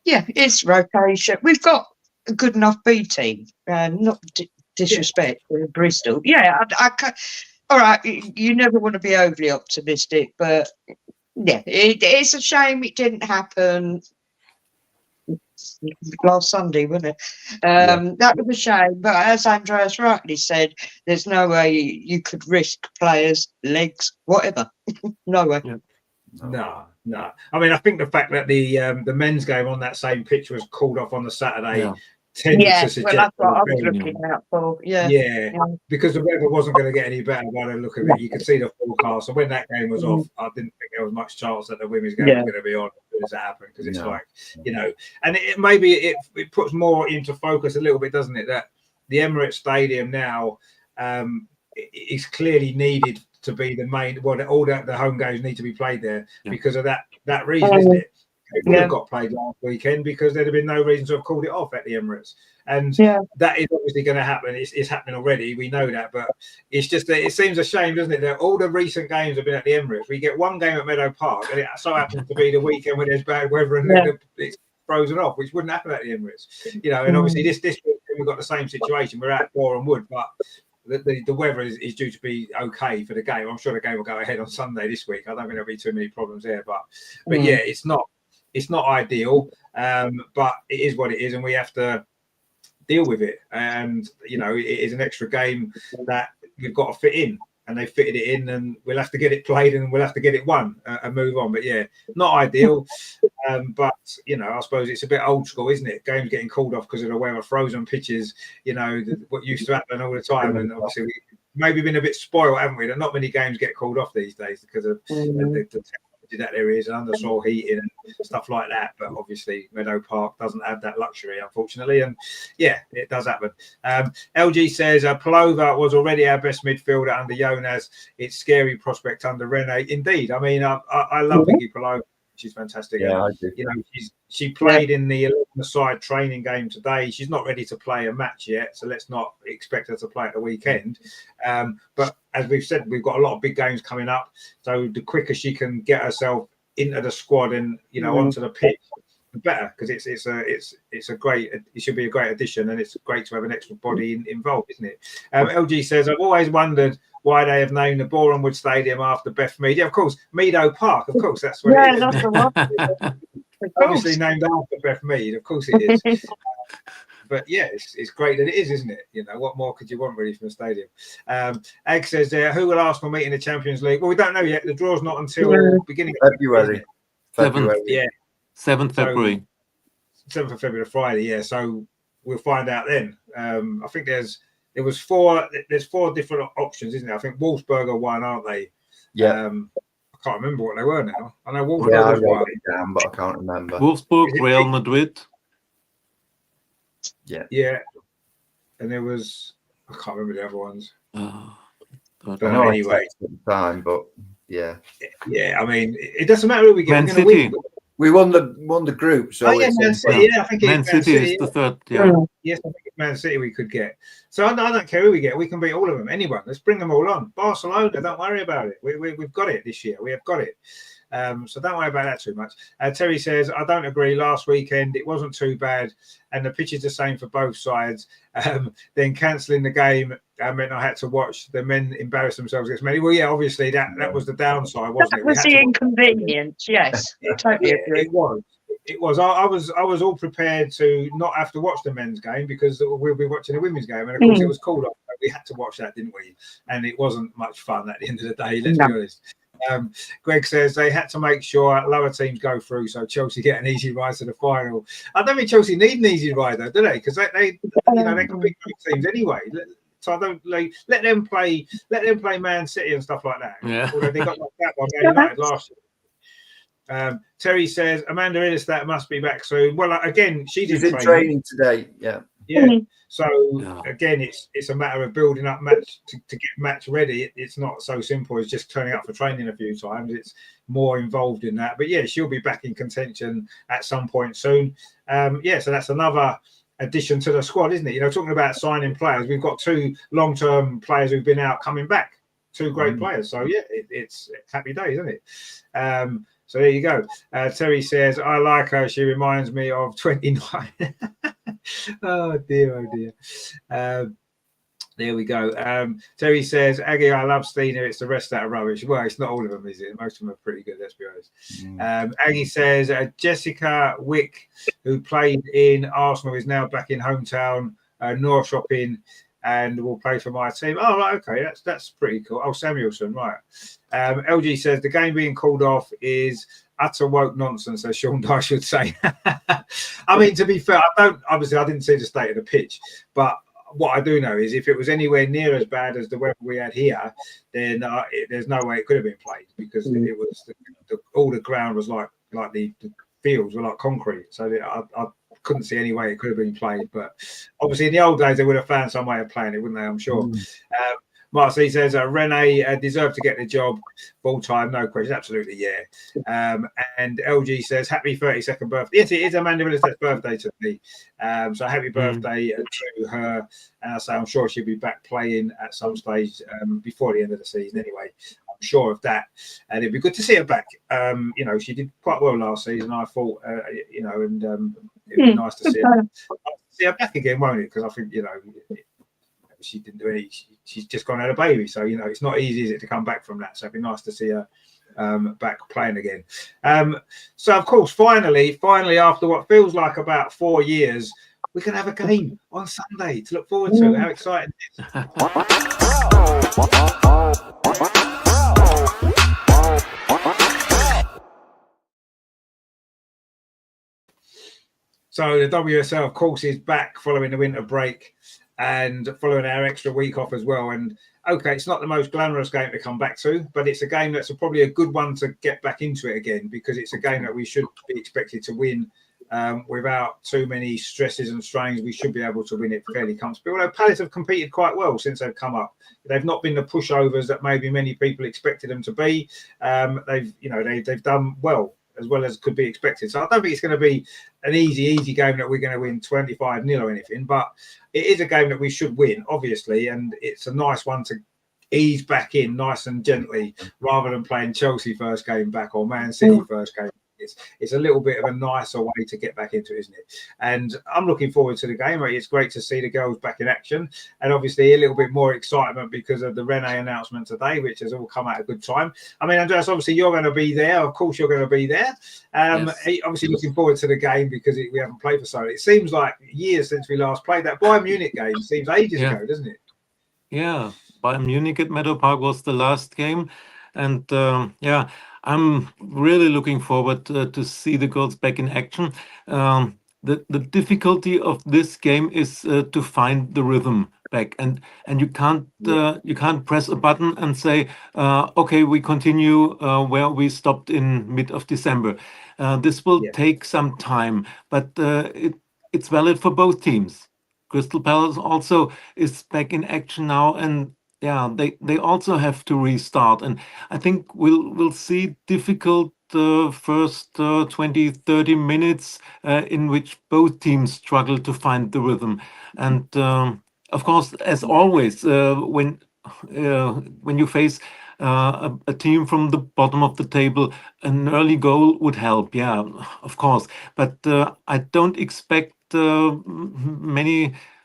It's rotation. We've got a good enough B team. Not disrespect to Bristol. Yeah, I can't. All right, you never want to be overly optimistic, but yeah, it's a shame it didn't happen last Sunday, wasn't it? That was a shame, but as Andreas rightly said, there's no way you could risk players' legs, whatever. No way. Yeah. No. I mean, I think the fact that the men's game on that same pitch was called off on the Saturday tended to suggest. Well, that's what I was looking out for. Yeah, because the weather wasn't going to get any better by the look of it. You could see the forecast, and when that game was off, I didn't think there was much chance that the women's game was going to be on as it happened, because it's like, and it puts more into focus a little bit, doesn't it? That the Emirates Stadium now is clearly needed to be the main. Well, all the home games need to be played there because of that reason, isn't it? It would have got played last weekend because there'd have been no reason to have called it off at the Emirates, and that is obviously going to happen. It's happening already. We know that, but it's just that it seems a shame, doesn't it, that all the recent games have been at the Emirates. We get one game at Meadow Park, and it so happens to be the weekend when there's bad weather and it's frozen off, which wouldn't happen at the Emirates. And obviously this week we've got the same situation. We're at Boreham Wood, but the weather is due to be okay for the game. I'm sure the game will go ahead on Sunday this week. I don't think there'll be too many problems there, but yeah, it's not ideal, but it is what it is, and we have to deal with it. And it is an extra game that we've got to fit in, and they fitted it in, and we'll have to get it played, and we'll have to get it won and move on. But yeah, not ideal. But I suppose it's a bit old school, isn't it? Games getting called off because of the weather, frozen pitches. What used to happen all the time, and obviously we maybe been a bit spoiled, haven't we? That not many games get called off these days because of the that there is, and undersoil heating and stuff like that. But obviously Meadow Park doesn't have that luxury, unfortunately, and it does happen. LG says Palova was already our best midfielder under Jonas. It's scary prospect under Rene. Indeed, I mean I love Vicky Palova. She's fantastic. Yeah, I do. She played in the 11-a-side training game today. She's not ready to play a match yet, so let's not expect her to play at the weekend. But as we've said, we've got a lot of big games coming up. So the quicker she can get herself into the squad and onto the pitch, the better, because it should be a great addition, and it's great to have an extra body involved, isn't it? LG says, I've always wondered why they have named the Boreham Wood Stadium after Beth Mead. Yeah, of course, Meadow Park. Of course, that's what it is. That's the one. Obviously named after Beth Mead. Of course it is. But yeah, it's great that it is, isn't it? What more could you want really from a stadium? Egg says there, who will Arsenal meet in the Champions League? Well, we don't know yet. The draw's not until beginning of February. 7th February. 7th of February, Friday. Yeah, so we'll find out then. I think there's four different options, isn't there? I think Wolfsburg are one, aren't they? Yeah. I can't remember what they were now. I know Wolfsburg was one. Down, but I can't remember. Wolfsburg, Real Madrid. Yeah. And there was, I can't remember the other ones. But anyway, at the time, but yeah. I mean, it doesn't matter who we get. Man City. We won the group, so Man City. Yeah, I think Man City is the third. Yeah. Yes, I think it's Man City we could get. So I don't care who we get. We can beat all of them. Anyone. Let's bring them all on. Barcelona. Don't worry about it. We've got it this year. We have got it. So don't worry about that too much. Terry says, I don't agree. Last weekend, it wasn't too bad. And the pitch is the same for both sides. Then cancelling the game meant I had to watch the men embarrass themselves against many. Well, yeah, obviously that was the downside, wasn't it? That was the inconvenience. Yes, I totally agree. It was. I was all prepared to not have to watch the men's game because we'll be watching the women's game. And of course, it was called off. We had to watch that, didn't we? And it wasn't much fun at the end of the day, let's be honest. Greg says they had to make sure lower teams go through so Chelsea get an easy ride to the final. I don't think Chelsea need an easy ride though, do they? Because they can beat big teams anyway. So I don't let them play Man City and stuff like that. Yeah. Although they got like that by Man United last year. Terry says Amanda Illistat must be back soon. Well, again, she's in training today. Yeah. So again, it's a matter of building up match to get match ready. It's not so simple as just turning up for training a few times. It's more involved in that. But yeah, she'll be back in contention at some point soon. So that's another addition to the squad, isn't it? You know, talking about signing players, we've got 2 long-term players who've been out coming back. 2 great players. So yeah, it's happy days, isn't it? So there you go. Terry says, I like her. She reminds me of 29. Oh dear. There we go. Terry says, Aggie, I love Stina. It's the rest that are rubbish. Well, it's not all of them, is it? Most of them are pretty good, let's be honest. Aggie says, Jessica Wick, who played in Arsenal, is now back in hometown, North Shopping, and will play for my team. Oh, right, okay, that's pretty cool. Oh, Samuelson, right. LG says, the game being called off is utter woke nonsense, as Sean Dyche should say. I mean, to be fair, I didn't see the state of the pitch, but what I do know is if it was anywhere near as bad as the weather we had here, then there's no way it could have been played because it was all the ground was like the fields were like concrete. So I couldn't see any way it could have been played. But obviously in the old days, they would have found some way of playing it, wouldn't they? I'm sure. Marcy says Rene deserved to get the job full time, no question, absolutely, yeah. And LG says happy 32nd birthday. Yes, it is Amanda Illistat's birthday today, so happy birthday to her. And I say I'm sure she'll be back playing at some stage before the end of the season. Anyway, I'm sure of that, and it'd be good to see her back. You know, she did quite well last season, I thought. You know, and it'd be nice to see her back again, won't it? Because I think she didn't do any. She's just gone out a baby, so it's not easy, is it, to come back from that? So it'd be nice to see her back playing again. So of course, finally, after what feels like about 4 years, we can have a game on Sunday to look forward to. How exciting! So the WSL, of course, is back following the winter break and following our extra week off as well. And okay, it's not the most glamorous game to come back to, but it's a game that's probably a good one to get back into it again, because it's a game that we should be expected to win without too many stresses and strains. We should be able to win it fairly comfortably. Although Palace have competed quite well since they've come up. They've not been the pushovers that maybe many people expected them to be. They've done well as could be expected. So I don't think it's going to be an easy game that we're going to win 25-0 or anything, but it is a game that we should win, obviously, and it's a nice one to ease back in nice and gently rather than playing Chelsea first game back or Man City first game. It's a little bit of a nicer way to get back into it, isn't it? And I'm looking forward to the game. It's great to see the girls back in action, and obviously a little bit more excitement because of the Rene announcement today, which has all come at a good time. I mean, Andreas, obviously you're going to be there. Of course, you're going to be there. Yes. Obviously looking forward to the game because we haven't played for so long. It seems like years since we last played. That Bayern Munich game seems ages ago, doesn't it? Yeah, Bayern Munich at Meadow Park was the last game, and I'm really looking forward to see the girls back in action. The difficulty of this game is to find the rhythm back, and you can't press a button and say, okay, we continue where we stopped in mid of December. This will take some time, but it's valid for both teams. Crystal Palace also is back in action now, and they also have to restart, and I think we'll see difficult first 20-30 minutes in which both teams struggle to find the rhythm. And of course, as always, when you face a team from the bottom of the table, an early goal would help, of course, but I don't expect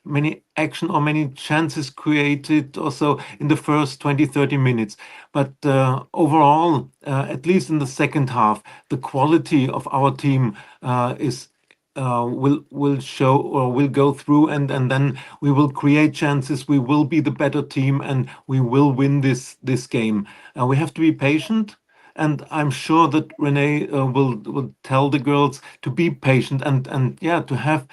many action or many chances created also in the first 20-30 minutes. But overall, at least in the second half, the quality of our team will show or will go through, and then we will create chances. We will be the better team, and we will win this game. We have to be patient. and I'm sure that Renee will tell the girls to be patient and yeah, to have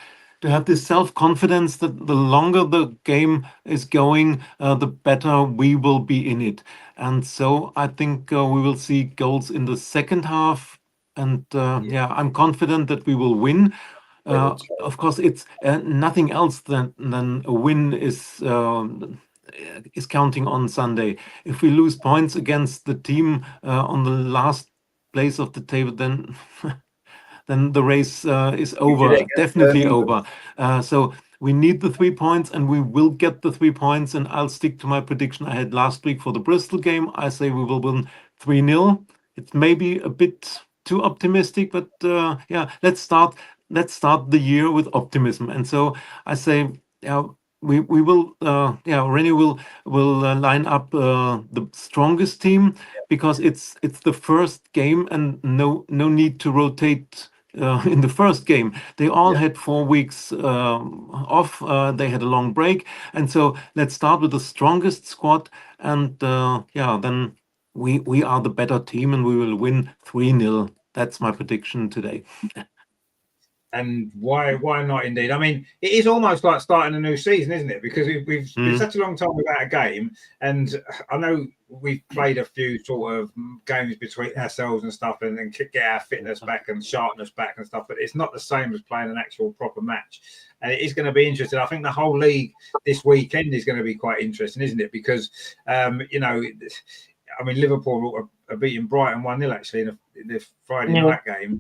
this self-confidence that the longer the game is going, the better we will be in it. And so I think we will see goals in the second half. And yeah, I'm confident that we will win. Of course, it's nothing else than a win is counting on Sunday. If we lose points against the team on the last place of the table, then then the race is over, definitely over. So we need the 3 points, and we will get the 3 points. And I'll stick to my prediction I had last week for the Bristol game. I say we will win 3-0. It's maybe a bit too optimistic, but yeah, let's start the year with optimism. And so I say, yeah, we will yeah, Rennie will line up the strongest team, because it's the first game and no need to rotate in the first game. They all had 4 weeks off. They had a long break, and so let's start with the strongest squad, and yeah, then we are the better team, and we will win 3-0. That's my prediction today. And why not, indeed? I mean, it is almost like starting a new season, isn't it? Because we've been such a long time without a game, and I know we've played a few sort of games between ourselves and stuff, and then get our fitness back and sharpness back and stuff, but it's not the same as playing an actual proper match. And it is going to be interesting. I think the whole league this weekend is going to be quite interesting, isn't it? Because you know, I mean, Liverpool are beating Brighton 1-0 actually in the Friday night game.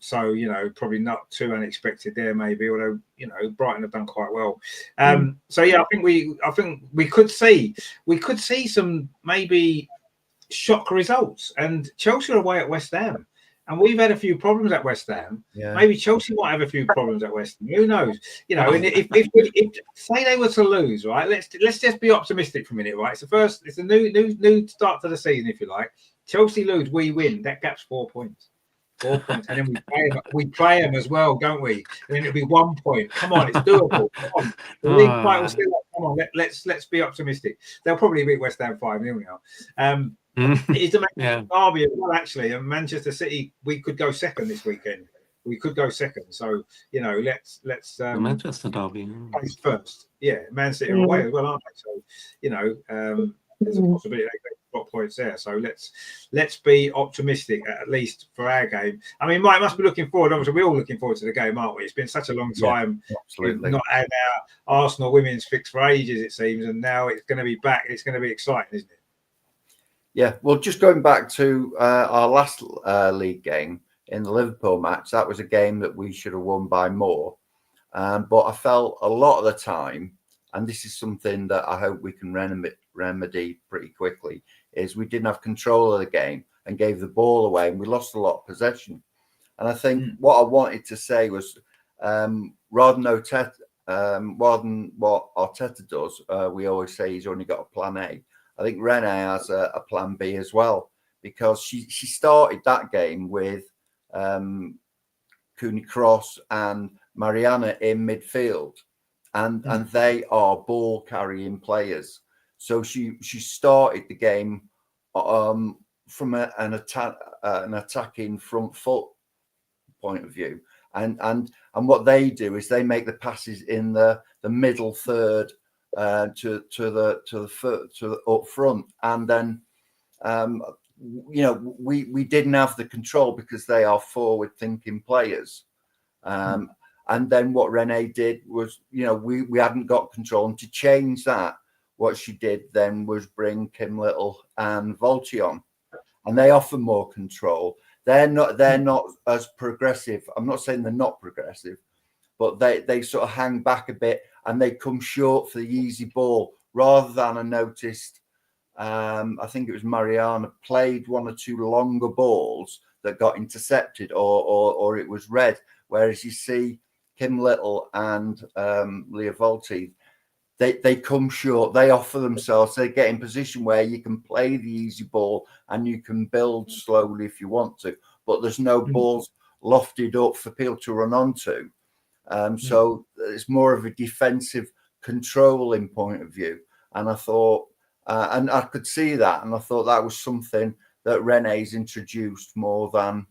So, you know, probably not too unexpected there, maybe, although, you know, Brighton have done quite well. So yeah, I think we could see some maybe shock results. And Chelsea are away at West Ham, and we've had a few problems at West Ham. Maybe Chelsea might have a few problems at West Ham. Who knows? You know, and if say they were to lose, right? Let's just be optimistic for a minute, right? It's a new start to the season, if you like. Chelsea lose, we win. That gap's 4 points. 4 points, and then we play them as well, don't we? I mean, it'll be 1 point. Come on, it's doable. Come on, the league fight will still. Come on, let's be optimistic. They'll probably beat West Ham 5-0 now. It's a derby as well, actually, and Manchester City. We could go second this weekend. We could go second. So you know, let's the Manchester derby place first. Yeah, Man City are away as well, aren't they? So you know, there's a possibility they got points there. So let's be optimistic, at least for our game. I mean, Mike must be looking forward. Obviously, we're all looking forward to the game, aren't we? It's been such a long time. We've not had our Arsenal women's fix for ages, it seems, and now it's going to be back. It's going to be exciting, isn't it? Yeah. Well, just going back to our last league game in the Liverpool match, that was a game that we should have won by more. But I felt a lot of the time, and this is something that I hope we can remedy pretty quickly, is we didn't have control of the game and gave the ball away, and we lost a lot of possession. And I think what I wanted to say was, rather than what Arteta does, we always say he's only got a plan A. I think Renee has a plan B as well, because she started that game with Cooney Cross and Mariana in midfield, and they are ball carrying players. So she started the game from an attacking front foot point of view, and what they do is they make the passes in the middle third to the up front, and then you know, we didn't have the control because they are forward thinking players. And then what Renee did was, you know, we hadn't got control, and to change that, what she did then was bring Kim Little and Volti on, and they offer more control. They're not as progressive. I'm not saying they're not progressive, but they sort of hang back a bit and they come short for the easy ball, rather than I noticed. I think it was Mariana played 1 or 2 longer balls that got intercepted, or it was red. Whereas you see Kim Little and Leah Volti, they come short. They offer themselves. They get in position where you can play the easy ball and you can build slowly if you want to, but there's no balls lofted up for people to run onto. So it's more of a defensive controlling point of view. And I thought, and I could see that, and I thought that was something that Renee's introduced more than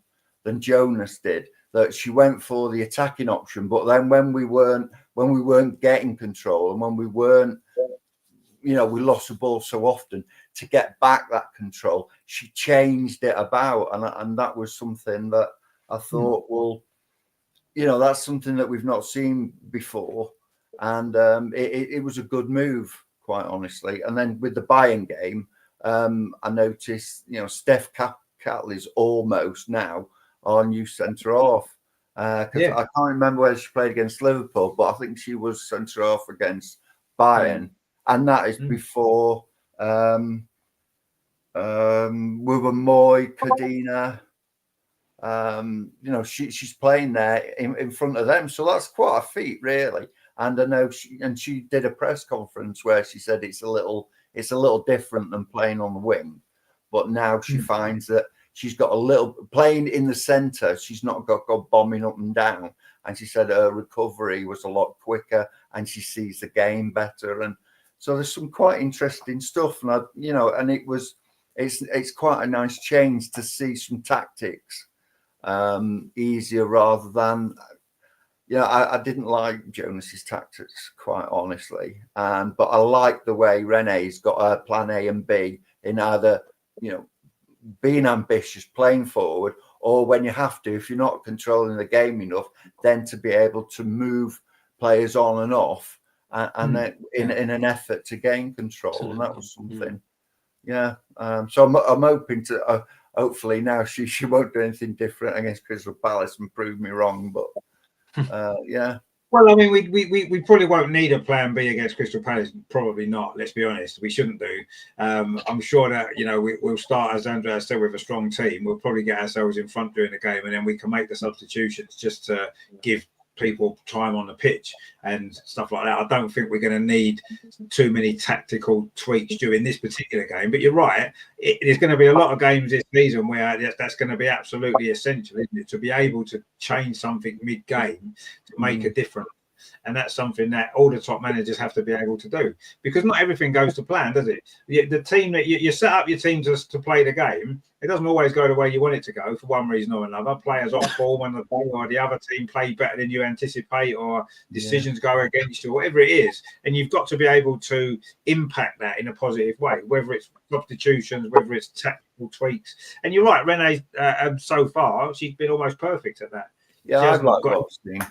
Jonas did. That she went for the attacking option, but then when we weren't getting control, and when we weren't, we lost the ball so often, to get back that control, she changed it about, and that was something that I thought, well, that's something that we've not seen before, and it was a good move, quite honestly. And then with the Bayern game, I noticed, Steph Catley is almost now our new centre half. I can't remember whether she played against Liverpool, but I think she was centre half against Bayern, and that is before we were Moy, Kadina. She's playing there in front of them, so that's quite a feat, really. And I know she did a press conference where she said it's a little different than playing on the wing, but now she finds that she's got a little playing in the centre. She's not got bombing up and down, and she said her recovery was a lot quicker, and she sees the game better. And so there's some quite interesting stuff, and it's quite a nice change to see some tactics easier rather than. I didn't like Jonas's tactics, quite honestly, but I like the way Renee's got her plan A and B in either, being ambitious, playing forward, or when you have to, if you're not controlling the game enough, then to be able to move players on and off, and then in an effort to gain control. Absolutely. And that was something, so I'm hoping to, hopefully now she won't do anything different against Crystal Palace and prove me wrong, but. Well, I mean, we probably won't need a plan B against Crystal Palace. Probably not. Let's be honest. We shouldn't do. I'm sure that we'll start, as Andrea said, with a strong team. We'll probably get ourselves in front during the game, and then we can make the substitutions just to give people time on the pitch and stuff like that. I don't think we're going to need too many tactical tweaks during this particular game. But you're right. There's going to be a lot of games this season where that's going to be absolutely essential, isn't it? To be able to change something mid-game to make a difference. And that's something that all the top managers have to be able to do, because not everything goes to plan, does it? The team that you set up your team to play the game, it doesn't always go the way you want it to go for one reason or another. Players off form or the other team play better than you anticipate, or decisions go against you, whatever it is. And you've got to be able to impact that in a positive way, whether it's substitutions, whether it's tactical tweaks. And you're right, Renee, so far, she's been almost perfect at that. Yeah, I've got Steam.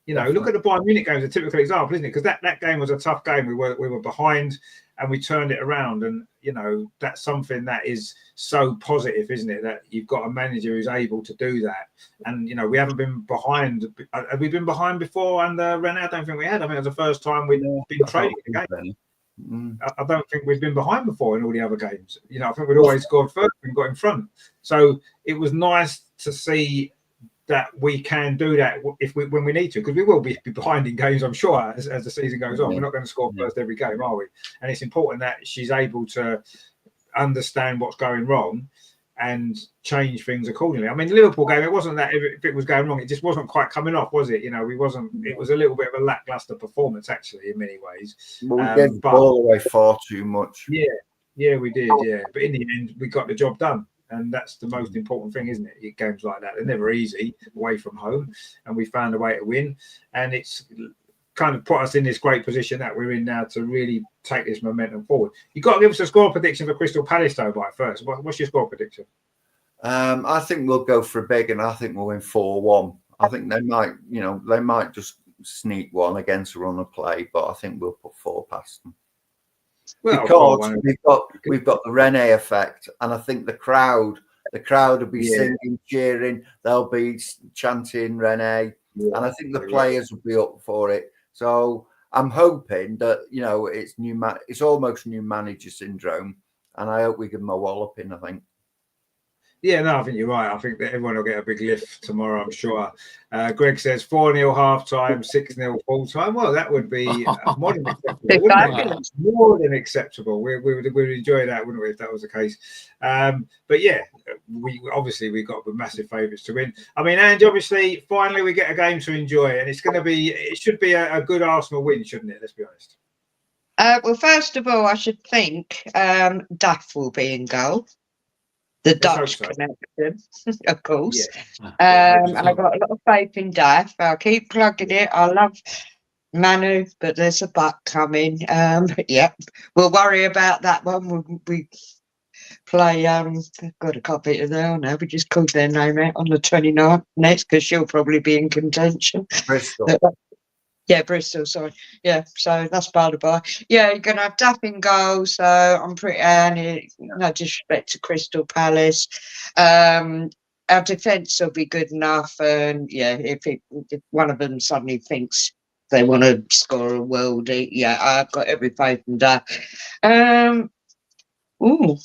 Look at the Bayern Munich game as a typical example, isn't it? Because that game was a tough game. We were behind and we turned it around. And, that's something that is so positive, isn't it? That you've got a manager who's able to do that. And, we haven't been behind. Have we been behind before under Renee? I don't think we had. I mean, it was the first time we'd been trading the game. I don't think we've been behind before in all the other games. I think we'd always scored first and got in front. So it was nice to see that we can do that when we need to, because we will be behind in games, I'm sure, as the season goes on. We're not going to score first every game, are we? And it's important that she's able to understand what's going wrong and change things accordingly. I mean, the Liverpool game, it wasn't that if it was going wrong, it just wasn't quite coming off, was it? It was a little bit of a lackluster performance, actually, in many ways. Well, we gave the ball away far too much. Yeah, we did, But in the end, we got the job done. And that's the most important thing, isn't it? Games like that, they're never easy away from home. And we found a way to win. And it's kind of put us in this great position that we're in now to really take this momentum forward. You've got to give us a score prediction for Crystal Palace, though, by first. What's your score prediction? I think we'll go for a big, and I think we'll win 4-1. I think they might just sneak one against a run of play, but I think we'll put 4 past them. Well, because we've got the Renee effect, and I think the crowd will be singing, cheering, they'll be chanting Renee, and I think the players will be up for it. So I'm hoping that it's almost new manager syndrome, and I hope we give them a walloping. I think. Yeah, no, I think you're right. I think that everyone will get a big lift tomorrow, I'm sure. Greg says 4-0 half-time, 6-0 full-time. Well, that would be more than acceptable, wouldn't it? More than acceptable. We would enjoy that, wouldn't we, if that was the case? But yeah, we got the massive favourites to win. I mean, and obviously, finally we get a game to enjoy, and it should be a good Arsenal win, shouldn't it? Let's be honest. Well, first of all, I should think Duff will be in goal. the Let's hope Dutch so. connection, of course. Yeah. And I've got a lot of faith in Daff. I'll keep plugging it. I love Manu, but there's a but coming. Yep, we'll worry about that one. We play. God, I can't beat it there now. We just called their name out on the 29th next because she'll probably be in contention. Bristol. Yeah, Bristol, sorry. Yeah, so that's by the by. Yeah, you're going to have Duff in goal, so I'm pretty, and no disrespect to Crystal Palace. Our defence will be good enough, and yeah, if one of them suddenly thinks they want to score a worldie, yeah, I've got every faith in that. Ooh.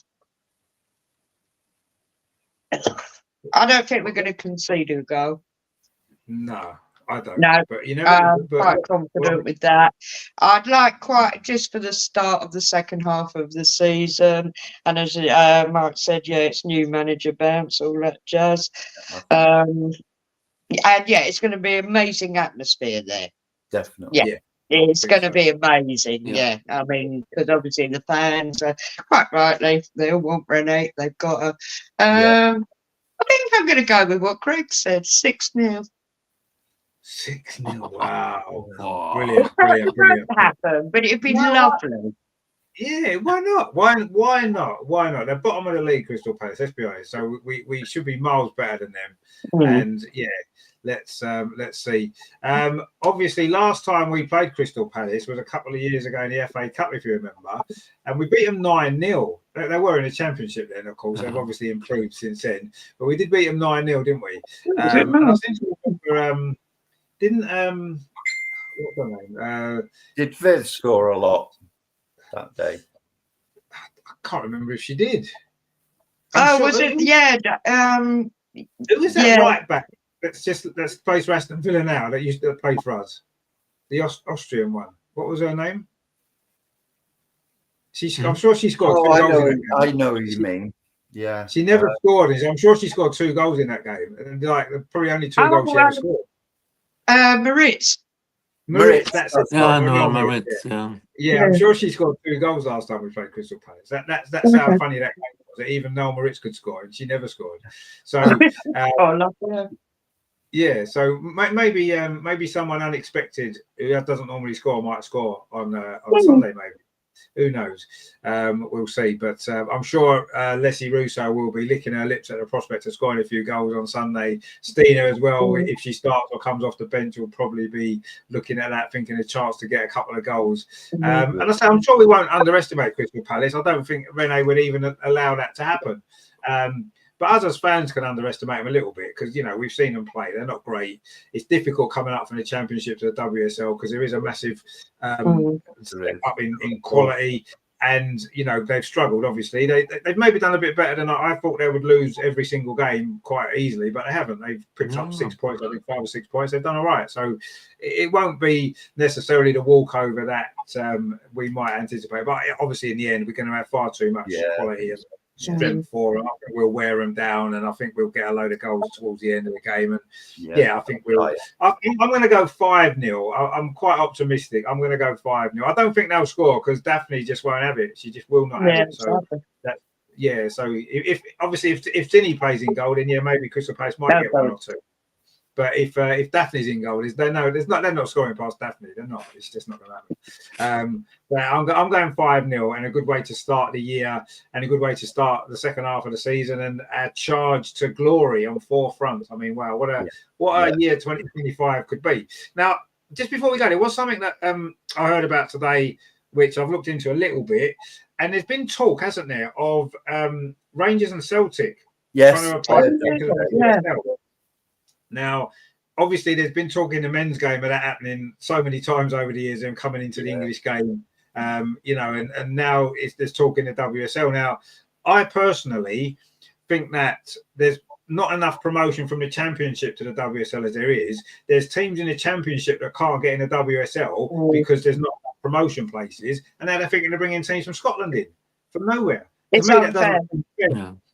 I don't think we're going to concede a goal. No, I don't. No, But you never. I'm But quite confident with that. I'd like quite just for the start of the second half of the season, and as Mark said, yeah, it's new manager bounce, all that jazz. And yeah, it's going to be amazing atmosphere there. Definitely. Yeah. It's going to so. be amazing. Yeah. I mean, because obviously the fans, quite rightly, they all want Renee. They've got to. I think I'm going to go with what Greg said, 6-0. 6-0. Wow. Oh. Brilliant. It won't happen, but it'd be lovely. Yeah, why not? Why not? Why not? They're bottom of the league, Crystal Palace. Let's be honest. So we should be miles better than them. And yeah, let's see. Obviously, last time we played Crystal Palace was a couple of years ago in the FA Cup, if you remember, and we beat them 9-0. They were in the Championship then, of course. They've obviously improved since then, but we did beat them 9-0, didn't we? And I seem to remember, what's her name? Did Viv score a lot that day? I can't remember if she did. Was it? Yeah. Who was that right back? That's plays for Aston Villa now. That used to play for us. The Austrian one. What was her name? I'm sure she scored 2 goals in that game. I know who you mean. Yeah. She never scored. I'm sure she scored 2 goals in that game. And like probably only 2 goals she ever scored. Maritz. Maritz, that's it. Yeah, no, Maritz. Yeah, I'm sure she scored 2 goals last time we played Crystal Palace. That's how funny that game was. That even Noel Maritz could score, and she never scored. So, yeah. So maybe someone unexpected who doesn't normally score might score on Sunday. Maybe. Who knows? We'll see. But I'm sure Leslie Russo will be licking her lips at the prospect of scoring a few goals on Sunday. Stina as well, if she starts or comes off the bench, will probably be looking at that, thinking a chance to get a couple of goals. And I say, I'm sure we won't underestimate Crystal Palace. I don't think Renee would even allow that to happen. But us as fans can underestimate them a little bit because, we've seen them play. They're not great. It's difficult coming up from the Championship to the WSL because there is a massive step up in quality. And, they've struggled, obviously. They've maybe done a bit better than I thought they would lose every single game quite easily, but they haven't. They've picked up 6 points, I think 5 or 6 points. They've done all right. So it won't be necessarily the walkover that we might anticipate. But obviously, in the end, we're going to have far too much quality and strength for them. I think we'll wear them down, and I think we'll get a load of goals towards the end of the game. And I think we'll. I'm going to go 5-0. I'm quite optimistic. I'm going to go 5-0. I don't think they'll score because Daphne just won't have it. She just will not have it. So so if Tinny plays in goal, then maybe Crystal Palace might get 1 or 2. But if Daphne's in goal, they're not scoring past Daphne. They're not. It's just not going to happen. But I'm going 5-0, and a good way to start the year, and a good way to start the second half of the season, and a charge to glory on 4 fronts. I mean, wow, what a year 2025 could be. Now, just before we go, there was something that I heard about today, which I've looked into a little bit, and there's been talk, hasn't there, of Rangers and Celtic trying to apply to the WSL. Now, obviously, there's been talk in the men's game of that happening so many times over the years and coming into the English game, and now there's talk in the WSL. Now, I personally think that there's not enough promotion from the Championship to the WSL as there is. There's teams in the Championship that can't get in the WSL because there's not promotion places, and now they're thinking of bringing teams from Scotland in from nowhere. It's unfair.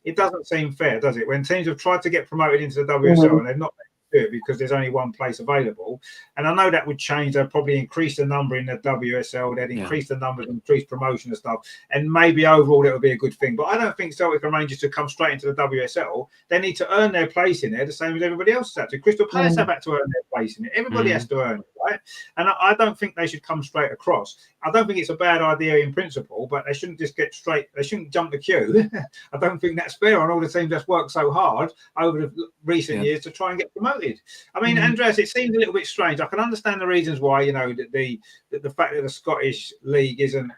It doesn't seem fair, does it? When teams have tried to get promoted into the WSL and they've not do it because there's only one place available. And I know that would change. They'd probably increase the number in the WSL. They'd increase the numbers, increase promotion and stuff. And maybe overall it would be a good thing. But I don't think Celtic and Rangers to come straight into the WSL. They need to earn their place in there the same as everybody else has to. Crystal Palace have had to earn their place in it. Everybody has to earn it, right? And I don't think they should come straight across. I don't think it's a bad idea in principle, but they shouldn't just get straight. They shouldn't jump the queue. I don't think that's fair on all the teams that's worked so hard over the recent years to try and get promoted. I mean, Andreas, it seems a little bit strange. I can understand the reasons why, you know, the fact that the Scottish League isn't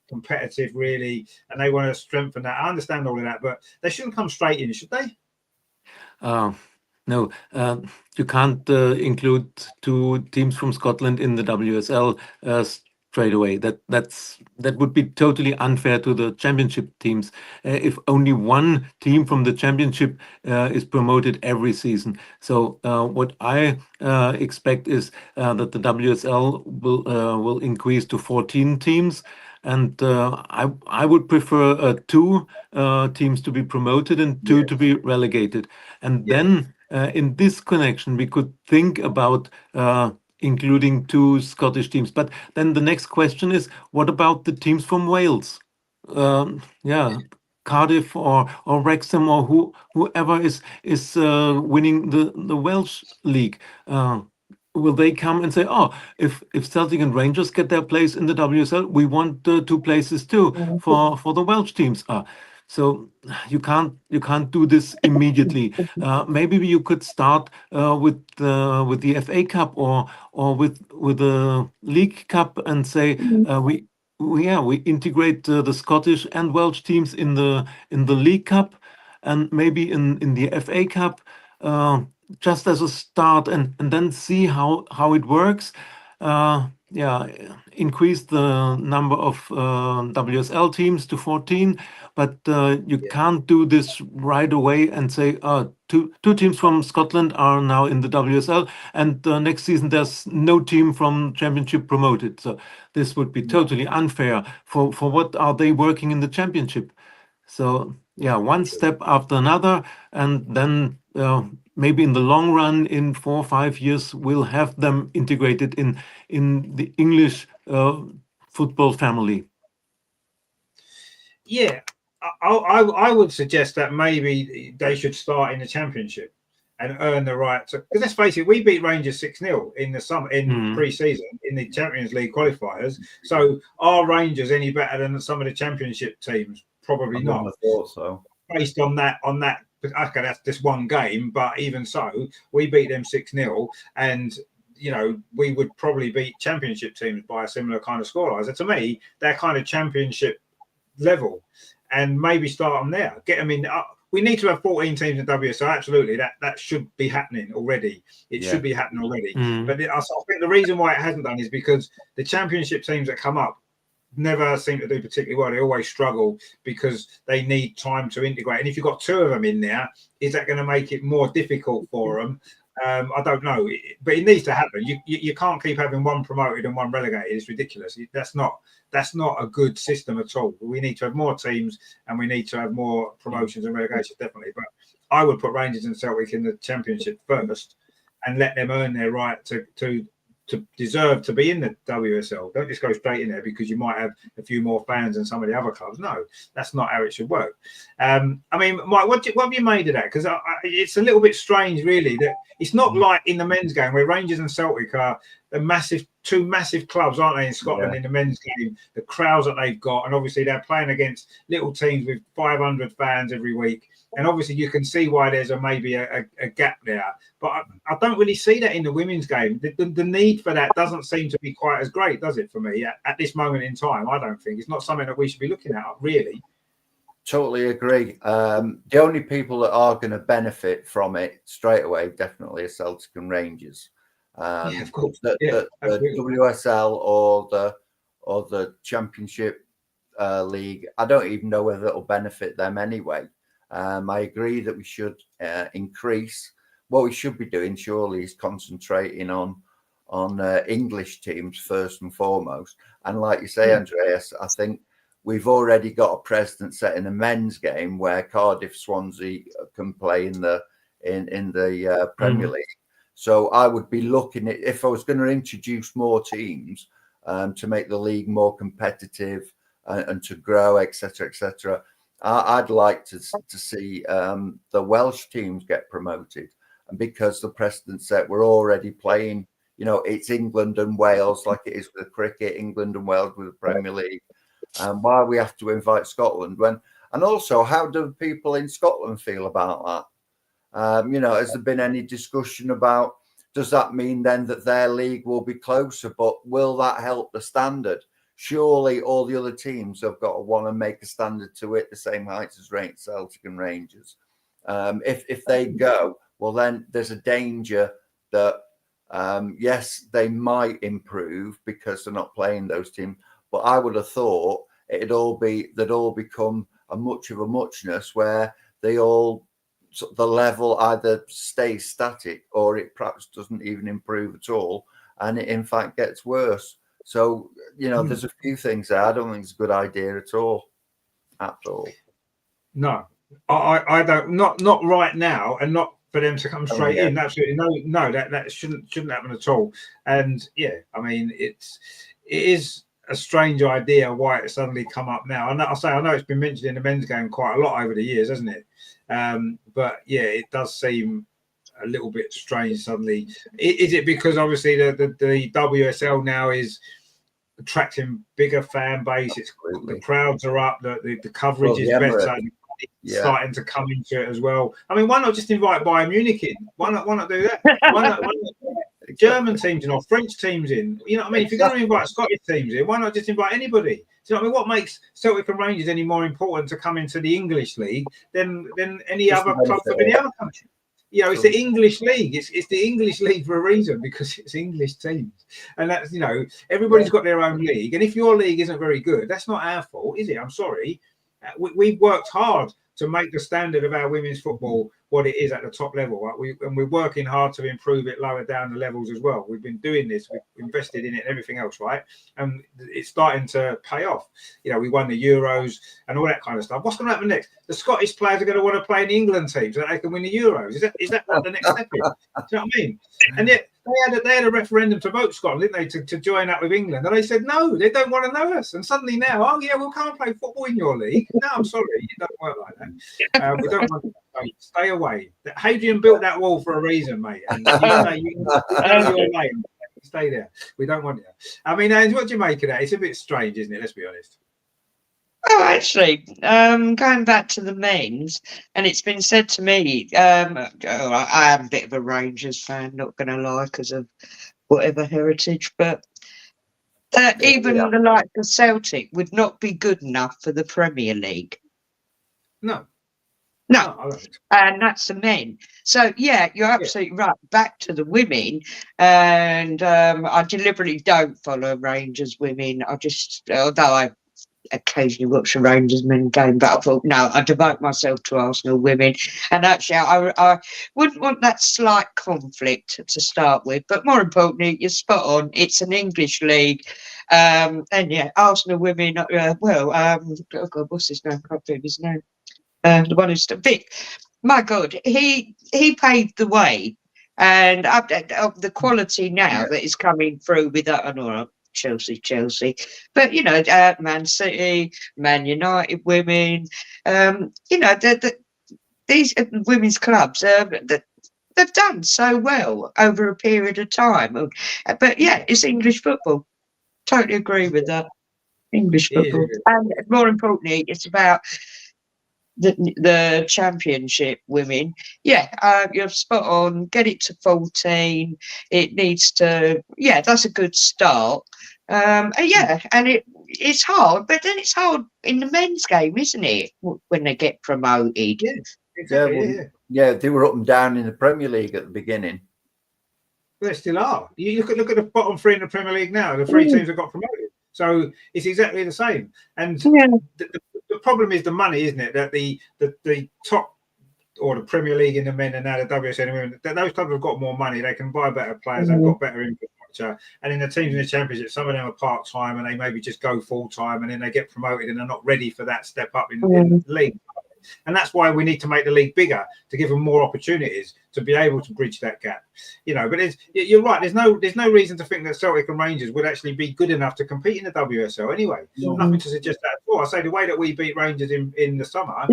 competitive really, and they want to strengthen that. I understand all of that, but they shouldn't come straight in, should they? No, you can't include 2 teams from Scotland in the WSL straight away. That would be totally unfair to the championship teams if only one team from the championship is promoted every season. So what I expect is that the WSL will increase to 14 teams. And I would prefer 2 teams to be promoted and 2 to be relegated. And then in this connection, we could think about including 2 Scottish teams. But then the next question is, what about the teams from Wales? Cardiff or Wrexham or whoever is winning the Welsh league. Will they come and say, oh, if Celtic and Rangers get their place in the WSL, we want 2 places too for the Welsh teams? So you can't do this immediately. Maybe you could start with the FA Cup or with the League Cup and say we integrate the Scottish and Welsh teams in the League Cup, and maybe in the FA Cup. Just as a start, and then see how it works. Increase the number of WSL teams to 14, but you can't do this right away and say two teams from Scotland are now in the WSL, and next season there's no team from Championship promoted. So this would be totally unfair. For what are they working in the Championship? So one step after another, and then maybe in the long run, in 4 or 5 years, we'll have them integrated in the English football family. Yeah, I would suggest that maybe they should start in the Championship and earn the right to. Because let's face it, we beat Rangers 6-0 in the summer pre-season in the Champions League qualifiers. So are Rangers any better than some of the Championship teams? Probably not. I thought so. Based on that, okay, that's just one game, but even so, we beat them 6-0, and you know we would probably beat Championship teams by a similar kind of scoreline. So to me, they're kind of Championship level, and maybe start them there, get them in. We need to have 14 teams in WSL. Absolutely, that should be happening already. It should be happening already. But I think the reason why it hasn't done is because the Championship teams that come up never seem to do particularly well. They always struggle because they need time to integrate. And if you've got 2 of them in there, is that going to make it more difficult for them? I don't know, but it needs to happen. You can't keep having one promoted and one relegated. It's ridiculous. That's not a good system at all. We need to have more teams and we need to have more promotions and relegations, definitely. But I would put Rangers and Celtic in the Championship first and let them earn their right to deserve to be in the WSL. Don't just go straight in there because you might have a few more fans than some of the other clubs. No, that's not how it should work. I mean, Mike, what have you made of that? Because it's a little bit strange, really, that it's not like in the men's game where Rangers and Celtic are the 2 massive clubs, aren't they, in Scotland in the men's game, the crowds that they've got, and obviously they're playing against little teams with 500 fans every week. And obviously you can see why there's maybe a gap there. But I don't really see that in the women's game. The need for that doesn't seem to be quite as great, does it, for me, at this moment in time? I don't think. It's not something that we should be looking at, really. Totally agree. The only people that are going to benefit from it straight away definitely are Celtic and Rangers. Of course. The WSL or the Championship League, I don't even know whether it'll benefit them anyway. I agree that we should increase. What we should be doing, surely, is concentrating on English teams first and foremost. And like you say, Andreas, I think we've already got a precedent set in the men's game where Cardiff, Swansea can play in the Premier League. So I would be looking at, if I was going to introduce more teams to make the league more competitive and to grow, etc., etc., I'd like to see the Welsh teams get promoted. And because the precedent set, we're already playing, you know, it's England and Wales like it is with the cricket, England and Wales with the Premier League. Why we have to invite Scotland when, and also how do people in Scotland feel about that? You know, has there been any discussion about, does that mean then that their league will be closer, but will that help the standard? Surely all the other teams have got to want to make a standard to it the same height as Celtic and Rangers. If they go, well, then there's a danger that, yes, they might improve because they're not playing those teams. But I would have thought they'd all become a much of a muchness where they all, the level either stays static or it perhaps doesn't even improve at all, and it in fact gets worse. So, you know, there's a few things there. I don't think it's a good idea at all. At all. No, I don't. Not right now, and not for them to come straight in. Absolutely no. That shouldn't happen at all. And yeah, I mean, it is a strange idea why it suddenly come up now. And I know it's been mentioned in the men's game quite a lot over the years, hasn't it? But yeah, it does seem a little bit strange suddenly. Is it because obviously the WSL now is attracting bigger fan base? It's the crowds are up, the coverage is better. It's starting to come into it as well. I mean, why not just invite Bayern Munich in? Why not do that? Why not German teams in or French teams in? You know what I mean? If you're going to invite Scottish teams in, why not just invite anybody? Do you know what I mean? What makes Celtic and Rangers any more important to come into the English league than any other club from any other country? You know, it's the English league. It's the English league for a reason, because it's English teams, and that's, you know, everybody's got their own league. And if your league isn't very good, that's not our fault, is it? I'm sorry. We've worked hard to make the standard of our women's football what it is at the top level, right? And we're working hard to improve it lower down the levels as well. We've been doing this, we've invested in it and everything else, right? And it's starting to pay off. You know, we won the Euros and all that kind of stuff. What's going to happen next? The Scottish players are going to want to play in the England team so that they can win the Euros. Is that what the next step is? Do you know what I mean? And yet they had a referendum to vote Scotland, didn't they, to join up with England? And they said no, they don't want to know us. And suddenly now, oh yeah, we'll come and play football in your league. No, I'm sorry, it doesn't work like that. We don't want to stay away. Hadrian built that wall for a reason, mate. And you stay there. We don't want you. I mean, Ange, what do you make of that? It's a bit strange, isn't it? Let's be honest. Oh, actually, going back to the men's, and it's been said to me, I am a bit of a Rangers fan, not going to lie, because of whatever heritage, but even the likes of Celtic would not be good enough for the Premier League. No. And that's the men. So yeah, you're absolutely right. Back to the women, and I deliberately don't follow Rangers women. Although I occasionally watch a Rangers men game, but I thought, no, I devote myself to Arsenal women. And actually, I wouldn't want that slight conflict to start with. But more importantly, you're spot on. It's an English league. And yeah, Arsenal women, oh God, what's his name? I can't think of his name. The one who's Vic. My God, he paved the way. And the quality now that is coming through with that, I know, Chelsea, but you know, Man City, Man United women, you know, these women's clubs, they've done so well over a period of time. But yeah, it's English football. Totally agree with that. English football, and more importantly, it's about the championship women. Yeah, you're spot on. Get it to 14. It needs to. Yeah, that's a good start. And it's hard, but then it's hard in the men's game, isn't it? When they get promoted. Yeah, exactly. Yeah, they were up and down in the Premier League at the beginning. They still are. You look at the bottom three in the Premier League now. The three teams that got promoted, so it's exactly the same. And the problem is the money, isn't it? That the top, or the Premier League in the men and now the WSL in the women, those clubs have got more money. They can buy better players. They've got better infrastructure. And in the teams in the Championship, some of them are part-time and they maybe just go full-time and then they get promoted and they're not ready for that step up in the league. And that's why we need to make the league bigger, to give them more opportunities to be able to bridge that gap. But you're right. There's no reason to think that Celtic and Rangers would actually be good enough to compete in the WSL anyway. Nothing to suggest that at all. I say the way that we beat Rangers in the summer,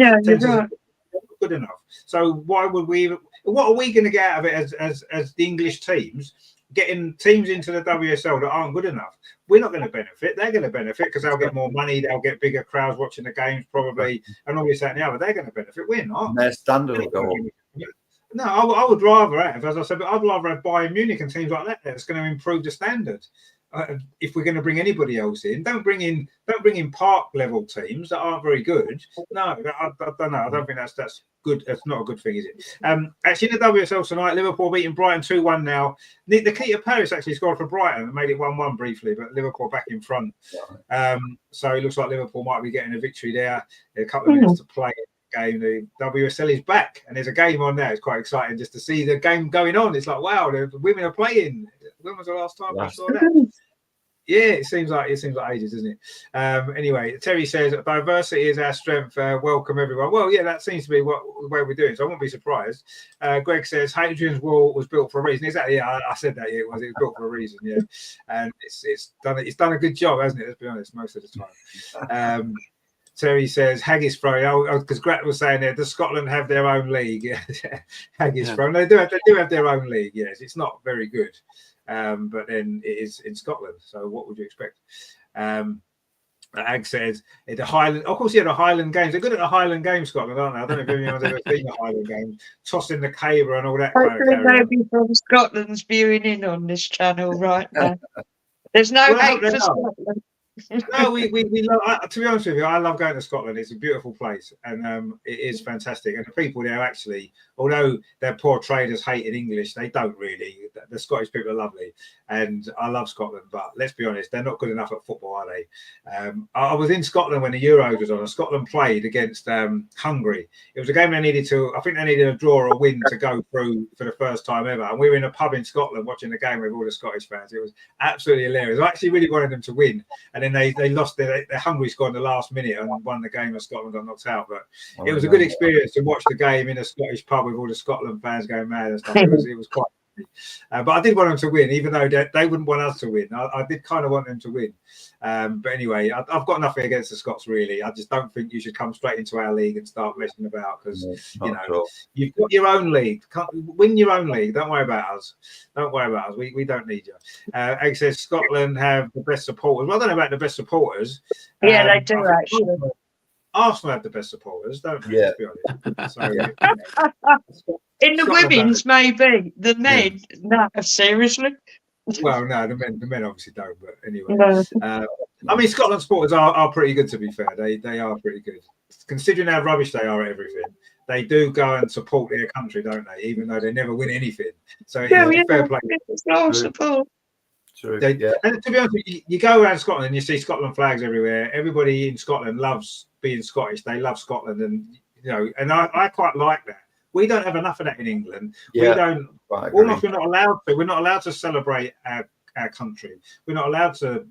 good enough. So why would we? What are we going to get out of it as the English teams getting teams into the WSL that aren't good enough? We're not going to benefit. They're going to benefit because they'll get more money. They'll get bigger crowds watching the games probably, and all this, that, and the other. They're going to benefit. We're not. And their standard will go up. No, I would rather have, as I said, but I'd rather have Bayern Munich and teams like that that's going to improve the standard. If we're going to bring anybody else in, don't bring in park level teams that aren't very good. No, I don't know. I don't think that's good. That's not a good thing, is it? Actually, in the WSL tonight, Liverpool beating Brighton 2-1 now. Nikita Paris actually scored for Brighton and made it 1-1 briefly, but Liverpool back in front. So it looks like Liverpool might be getting a victory there. A couple of minutes to play. Game, the WSL is back and there's a game on there. It's quite exciting just to see the game going on. It's like, wow, the women are playing. When was the last time I saw that? Yeah, it seems like ages, doesn't it? Anyway, Terry says diversity is our strength. Welcome everyone. Well, yeah, that seems to be the way we're doing, so I won't be surprised. Greg says Hadrian's Wall was built for a reason. Exactly, yeah, I said that. Yeah, it was built for a reason. Yeah, and it's done a good job, hasn't it? Let's be honest, most of the time. Terry says Haggis throwing. Because Grat was saying there, does Scotland have their own league? Haggis throwing. They do have their own league. Yes, it's not very good, but then it is in Scotland. So what would you expect? Ag says the Highland. Of course, the Highland Games. They're good at the Highland Games, Scotland, aren't they? I don't know if anyone's ever seen the Highland Games, tossing the caber and all that kind of carry. Nobody from Scotland's viewing in on this channel right now. There's no hate for Scotland. No, we love, to be honest with you, I love going to Scotland. It's a beautiful place and it is fantastic. And the people there actually, although their poor traders hating English, they don't really. The Scottish people are lovely and I love Scotland, but let's be honest, they're not good enough at football, are they? I was in Scotland when the Euros was on and Scotland played against Hungary. It was a game I think they needed a draw or a win to go through for the first time ever. And we were in a pub in Scotland watching the game with all the Scottish fans. It was absolutely hilarious. I actually really wanted them to win. And then they lost. Their Hungary scored in the last minute and won the game, and Scotland got knocked out. But it was a good experience to watch the game in a Scottish pub with all the Scotland fans going mad and stuff. It was quite. But I did want them to win, even though they wouldn't want us to win. I did kind of want them to win. But anyway, I've got nothing against the Scots, really. I just don't think you should come straight into our league and start messing about because, you've got your own league. Win your own league. Don't worry about us. Don't worry about us. We don't need you. Egg says Scotland have the best supporters. Well, I don't know about the best supporters. Yeah, they do, actually. Arsenal have the best supporters, don't they? Yeah. To be honest. So, in the women's, maybe. The men, no, seriously. Well, no, the men obviously don't. But anyway, No. I mean, Scotland supporters are pretty good. To be fair, they are pretty good, considering how rubbish they are at everything. They do go and support their country, don't they? Even though they never win anything. So it's fair play. It's no support. True. And to be honest, you go around Scotland and you see Scotland flags everywhere. Everybody in Scotland loves being Scottish. They love Scotland, and and I quite like that. We don't have enough of that in England. Yeah, we don't. Almost, we're not allowed to. We're not allowed to celebrate our country. We're not allowed to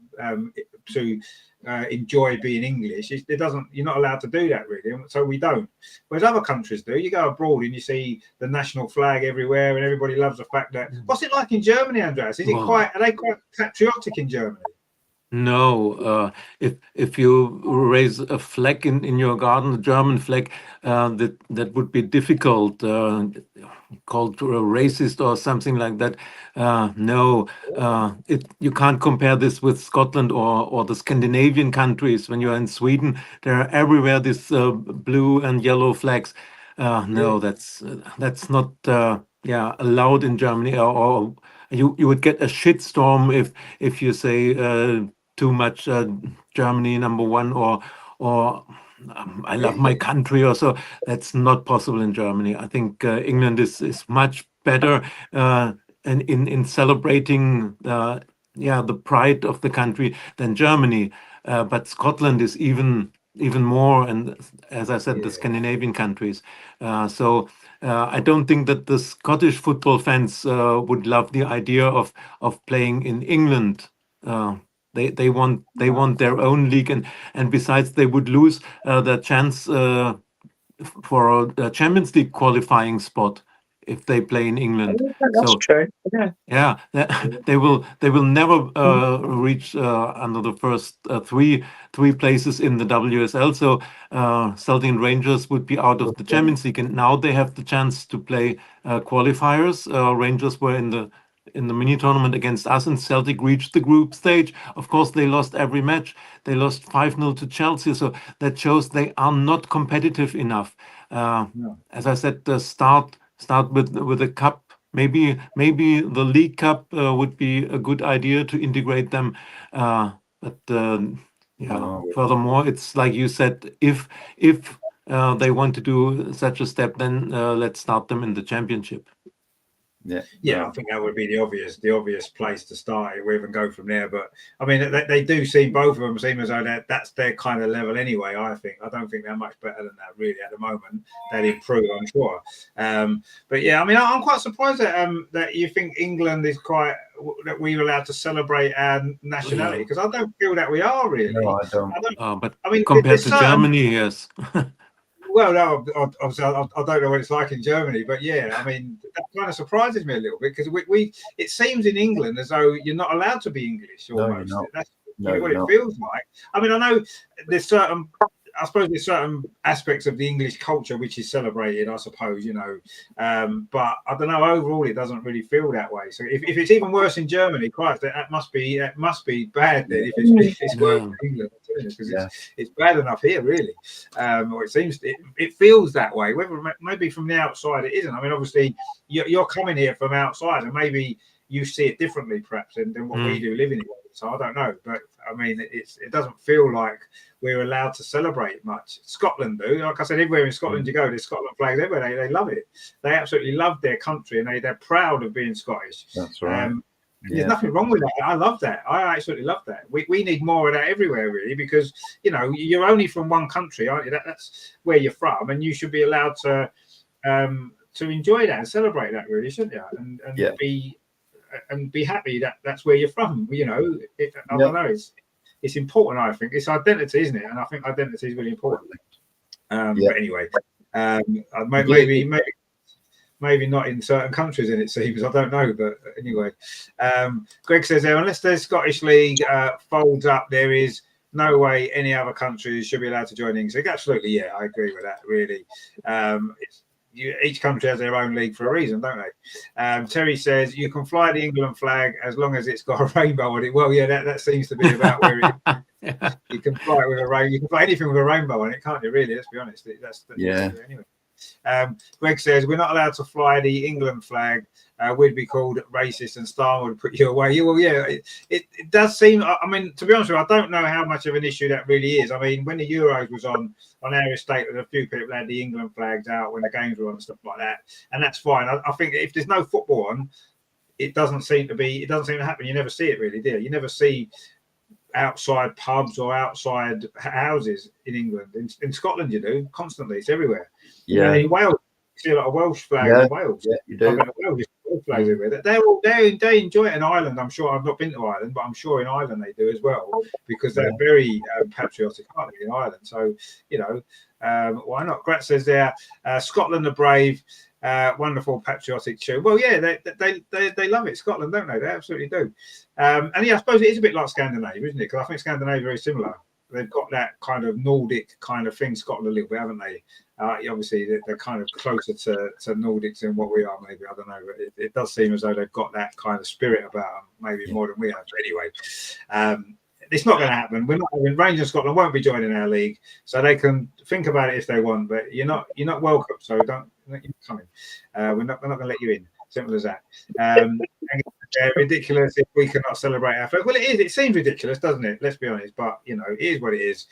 enjoy being English. It doesn't. You're not allowed to do that really. So we don't. Whereas other countries do. You go abroad and you see the national flag everywhere, and everybody loves the fact that. What's it like in Germany, Andreas? Is it are they quite patriotic in Germany? No, if you raise a flag in your garden, a German flag, that would be difficult, called racist or something like that. No, you can't compare this with Scotland or the Scandinavian countries. When you're in Sweden, there are everywhere these blue and yellow flags. No, that's not allowed in Germany, or you would get a shitstorm if you say too much Germany #1 or I love my country or so. That's not possible in Germany. I think England is much better in celebrating the pride of the country than Germany. But Scotland is even more, and as I said, the Scandinavian countries. So I don't think that the Scottish football fans would love the idea of playing in England. They want their own league, and besides they would lose the chance for a Champions League qualifying spot if they play in England. That's So true. Yeah. yeah, they will never reach under the first three places in the WSL. So Celtic and Rangers would be out of the Champions League, and now they have the chance to play qualifiers. Rangers were in the mini tournament against us, and Celtic reached the group stage. Of course, they lost every match. They lost 5-0 to Chelsea, so that shows they are not competitive enough. No. As I said, start with a cup. Maybe the League Cup would be a good idea to integrate them. But furthermore, it's like you said, if they want to do such a step, then let's start them in the Championship. Yeah, I think that would be the obvious place to start with and go from there. But I mean, they do seem, both of them seem as though that's their kind of level anyway. I don't think they're much better than that really at the moment. They'll improve, I'm sure. But yeah, I mean, I'm quite surprised that you think England is quite, that we're allowed to celebrate our nationality, because I don't feel that we are really. No, I don't. But I mean, compared to Germany, yes. Well, no, obviously, I don't know what it's like in Germany, but yeah, I mean, that kind of surprises me a little bit, because it seems in England as though you're not allowed to be English almost. No, That's no, what it feels like. I mean, I know there's certain aspects of the English culture which is celebrated, I suppose, but I don't know, overall it doesn't really feel that way. So if it's even worse in Germany, Christ, that must be bad then, if it's worse in England, because it's bad enough here really, or it feels that way. Whether maybe from the outside it isn't. I mean, obviously you're coming here from outside and maybe you see it differently perhaps than what we do living here. So I don't know, but I mean, it doesn't feel like we're allowed to celebrate much. Scotland do. Like I said, everywhere in Scotland you go, there's Scotland flags everywhere. They love it. They absolutely love their country, and they're proud of being Scottish. That's right. There's nothing wrong with that. I love that. I absolutely love that. We need more of that everywhere, really, because you're only from one country, aren't you? That's where you're from, and you should be allowed to enjoy that and celebrate that, really, shouldn't you? And be happy that that's where you're from. I don't know. It's important. I think it's identity, isn't it? And I think identity is really important. But anyway, maybe not in certain countries, and it seems, I don't know. But anyway, Greg says there, unless the Scottish League folds up, there is no way any other countries should be allowed to join English. Absolutely, yeah, I agree with that. Really, each country has their own league for a reason, don't they? Terry says you can fly the England flag as long as it's got a rainbow on it. Well, yeah, that seems to be about where it is. You can fly it with a rainbow. You can fly anything with a rainbow on it, can't you? Really, let's be honest. That's anyway. Greg says we're not allowed to fly the England flag. We'd be called racist, and Star would put you away. Well, yeah, it does seem. I mean, to be honest with you, I don't know how much of an issue that really is. I mean, when the Euros was on our estate, a few people had the England flags out when the games were on and stuff like that, and that's fine. I think if there's no football on, it doesn't seem to happen. You never see it really, do you? You never see outside pubs or outside houses in England. In Scotland, you do constantly. It's everywhere. Yeah. In Wales, you see a lot of Welsh flags in Wales. Yeah, you do. Flags everywhere. They enjoy it in Ireland. I'm sure. I've not been to Ireland, but I'm sure in Ireland they do as well, because they're very patriotic, aren't they, in Ireland? So why not? Grat says there, Scotland are brave. Wonderful patriotic tune. Well, yeah, they love it, Scotland, don't they? They absolutely do. And yeah, I suppose it is a bit like Scandinavia, isn't it? Because I think Scandinavia is very similar. They've got that kind of Nordic kind of thing, Scotland a little bit, haven't they? Obviously, they're kind of closer to Nordics than what we are, maybe. I don't know, but it does seem as though they've got that kind of spirit about them, maybe more than we have. But anyway, it's not going to happen. We're not. Rangers Scotland won't be joining our league, so they can think about it if they want. But you're not welcome. So don't come in. We're not going to let you in. Simple as that. Ridiculous if we cannot celebrate our flag. Well, it is. It seems ridiculous, doesn't it? Let's be honest. But it is what it is.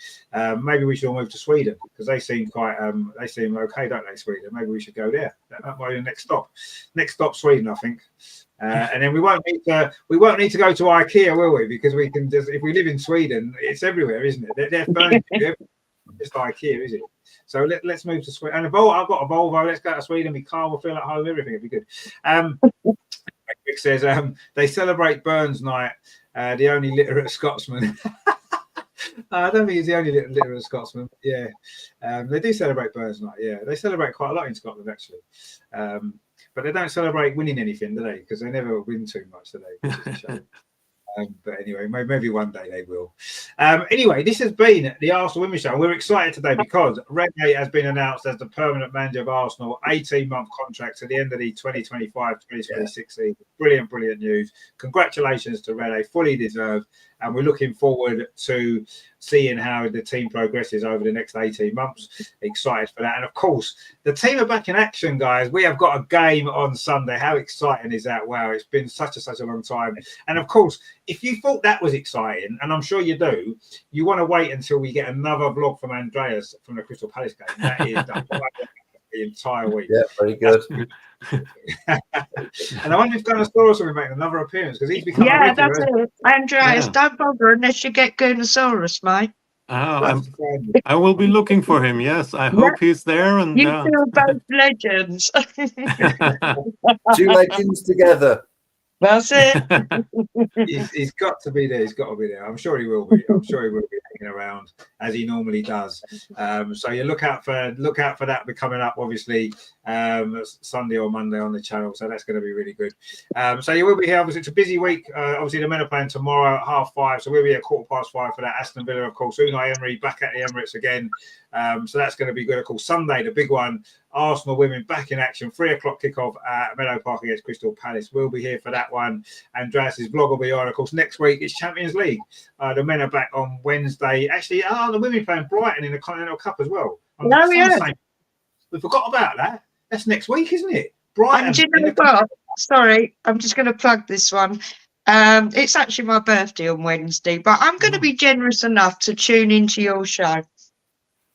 Maybe we should all move to Sweden, because they seem quite. They seem okay, don't they? Sweden. Maybe we should go there. That might be the next stop. Next stop, Sweden, I think. And then we won't need to go to IKEA, will we? Because we can just, if we live in Sweden, it's everywhere, isn't it? They're furniture. Just IKEA, is it? So let's move to Sweden. And I've got a Volvo. Let's go to Sweden. My car will feel at home. Everything will be good. Rick says they celebrate Burns Night. The only literate Scotsman. I don't think he's the only little Scotsman. Yeah, they do celebrate Burns Night. Yeah, they celebrate quite a lot in Scotland actually, but they don't celebrate winning anything, do they? Because they never win too much, do they? Which is a shame. But anyway, maybe one day they will. Anyway, this has been the Arsenal Women's Show. We're excited today because Rene has been announced as the permanent manager of Arsenal, 18-month contract to the end of the 2025-2026 season. Brilliant news. Congratulations to Rene, fully deserved. And we're looking forward to seeing how the team progresses over the next 18 months. Excited for that. And of course, the team are back in action, guys. We have got a game on Sunday. How exciting is that? Wow, it's been such a long time. And of course, if you thought that was exciting, and I'm sure you do, you want to wait until we get another vlog from Andreas from the Crystal Palace game. That is the entire week. Yeah, very good. And I wonder if Gunnosaurus will be making another appearance because he's become a regular. That's it. Andreas, don't bother unless you get Gunnosaurus, mate. I will be looking for him. Yes, I hope he's there. And you two are both legends. 2 legends together. That's it. He's got to be there. He's got to be there. I'm sure he will be. I'm sure he will be hanging around as he normally does. So you look out for that be coming up, obviously, Sunday or Monday on the channel. So that's going to be really good. So you will be here. Obviously, it's a busy week. Obviously, the men are playing tomorrow at 5:30. So we'll be at 5:15 for that. Aston Villa, of course. Unai Emery back at the Emirates again. So that's going to be good. Of course, Sunday, the big one. Arsenal women back in action. 3:00 kickoff at Meadow Park against Crystal Palace. We'll be here for that one. Andreas's vlog will be on. Of course, next week it's Champions League. The men are back on Wednesday. Actually, the women playing Brighton in the Continental Cup as well. We forgot about that. That's next week, isn't it? Brighton. Sorry, I'm just going to plug this one. It's actually my birthday on Wednesday, but I'm going to be generous enough to tune into your show.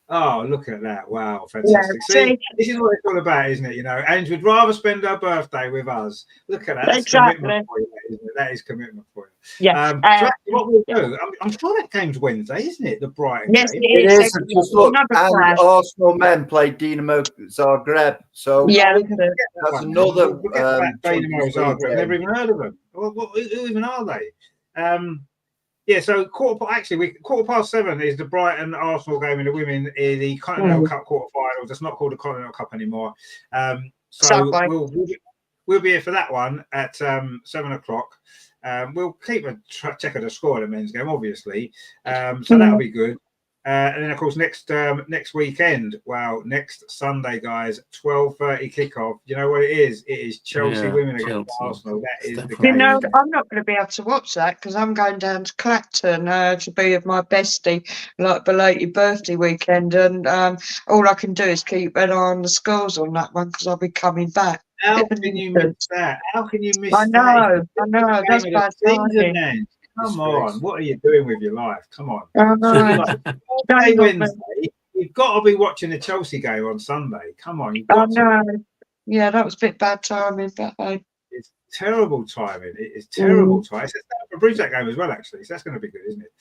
Oh, look at that. Wow, fantastic. See, this is what it's all about, isn't it? You know, Ange would rather spend her birthday with us. Look at that. That's commitment for you, isn't it? That is commitment for you. Yeah. So what we'll do, I'm sure that game's Wednesday, isn't it? The Brighton game. It is. Just look, and Arsenal men play Dinamo Zagreb. So that's another. Dinamo Zagreb. Never even heard of them. Who even are they? Yeah, so 7:15 is the Brighton Arsenal game in the women in the Continental Cup quarterfinals. It's not called the Continental Cup anymore. So we'll be here for that one at 7:00. We'll keep a check of the score of the men's game, obviously. So that'll be good. And then, of course, next weekend, next Sunday, guys, 12:30 kickoff. You know what it is? It is Chelsea women against Arsenal. That is the game. You know, I'm not going to be able to watch that because I'm going down to Clacton to be with my bestie, like belated birthday weekend. And all I can do is keep an eye on the scores on that one because I'll be coming back. How can you miss that? How can you miss that? I know. That's bad timing. Come on, what are you doing with your life? Come on. Wednesday, you've got to be watching the Chelsea game on Sunday. Come on. Yeah, that was a bit bad timing, but it's terrible timing. It is terrible timing. It's a Bridge game as well, actually. So that's going to be good, isn't it?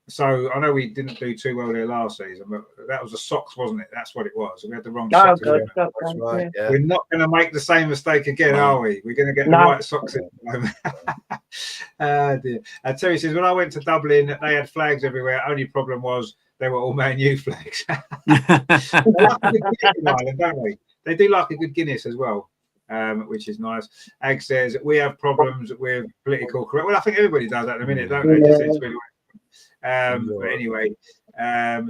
So I know we didn't do too well there last season, but that was the socks, wasn't it? That's what it was. We had the wrong socks. That's right. Yeah. We're not going to make the same mistake again, are we? We're going to get the right socks in. Dear. Terry says, when I went to Dublin, they had flags everywhere. Only problem was they were all Man U flags. They like a good Guinness in Ireland, don't they? They do like a good Guinness as well. Which is nice. Ag says we have problems with political correct. Well, I think everybody does at the minute, don't they? It's really but anyway,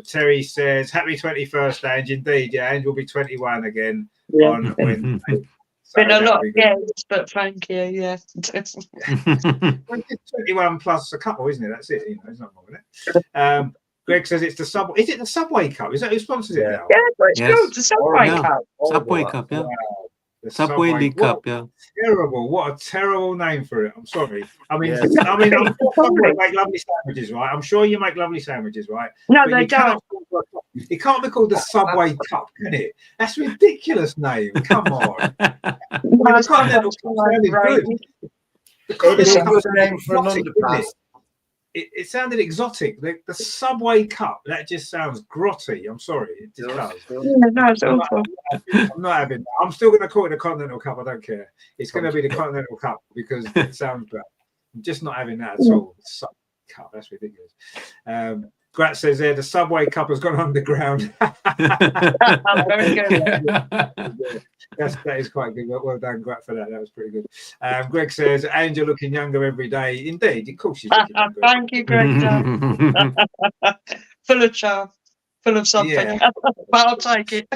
Terry says happy 21st, Ange. Indeed, yeah, Ange will be 21 again on Wednesday. Been a lot of games, but thank you. Yeah, 21 plus a couple, isn't it? That's it. You know, it's not wrong with it. Greg says it's the Subway. Is it the Subway Cup? Is that who sponsors it now? Yeah, it's called the Subway Cup. Subway Cup, yeah. Wow. Subway League Cup, yeah. Terrible! What a terrible name for it. I'm sorry. I mean, I'm sure you make lovely sandwiches, right? I'm sure you make lovely sandwiches, right? No, they don't. It can't be called the Subway Cup, can it? That's a ridiculous name. Come on. The Continental Cup It's a good name for an underpass. It sounded exotic. The Subway Cup, that just sounds grotty. I'm sorry. It just does. No, it's awful. I'm not having that. I'm still going to call it the Continental Cup. I don't care. It's going to be the Continental Cup because it sounds bad. I'm just not having that at all. Cup. That's ridiculous. Grat says there the Subway Cup has gone underground. Very good. That is quite good. Well done, Grat, for that. That was pretty good. Greg says Angel looking younger every day. Indeed, of course she's looking younger. Thank you, Greg. Full of charm, full of something. Yeah. But I'll take it.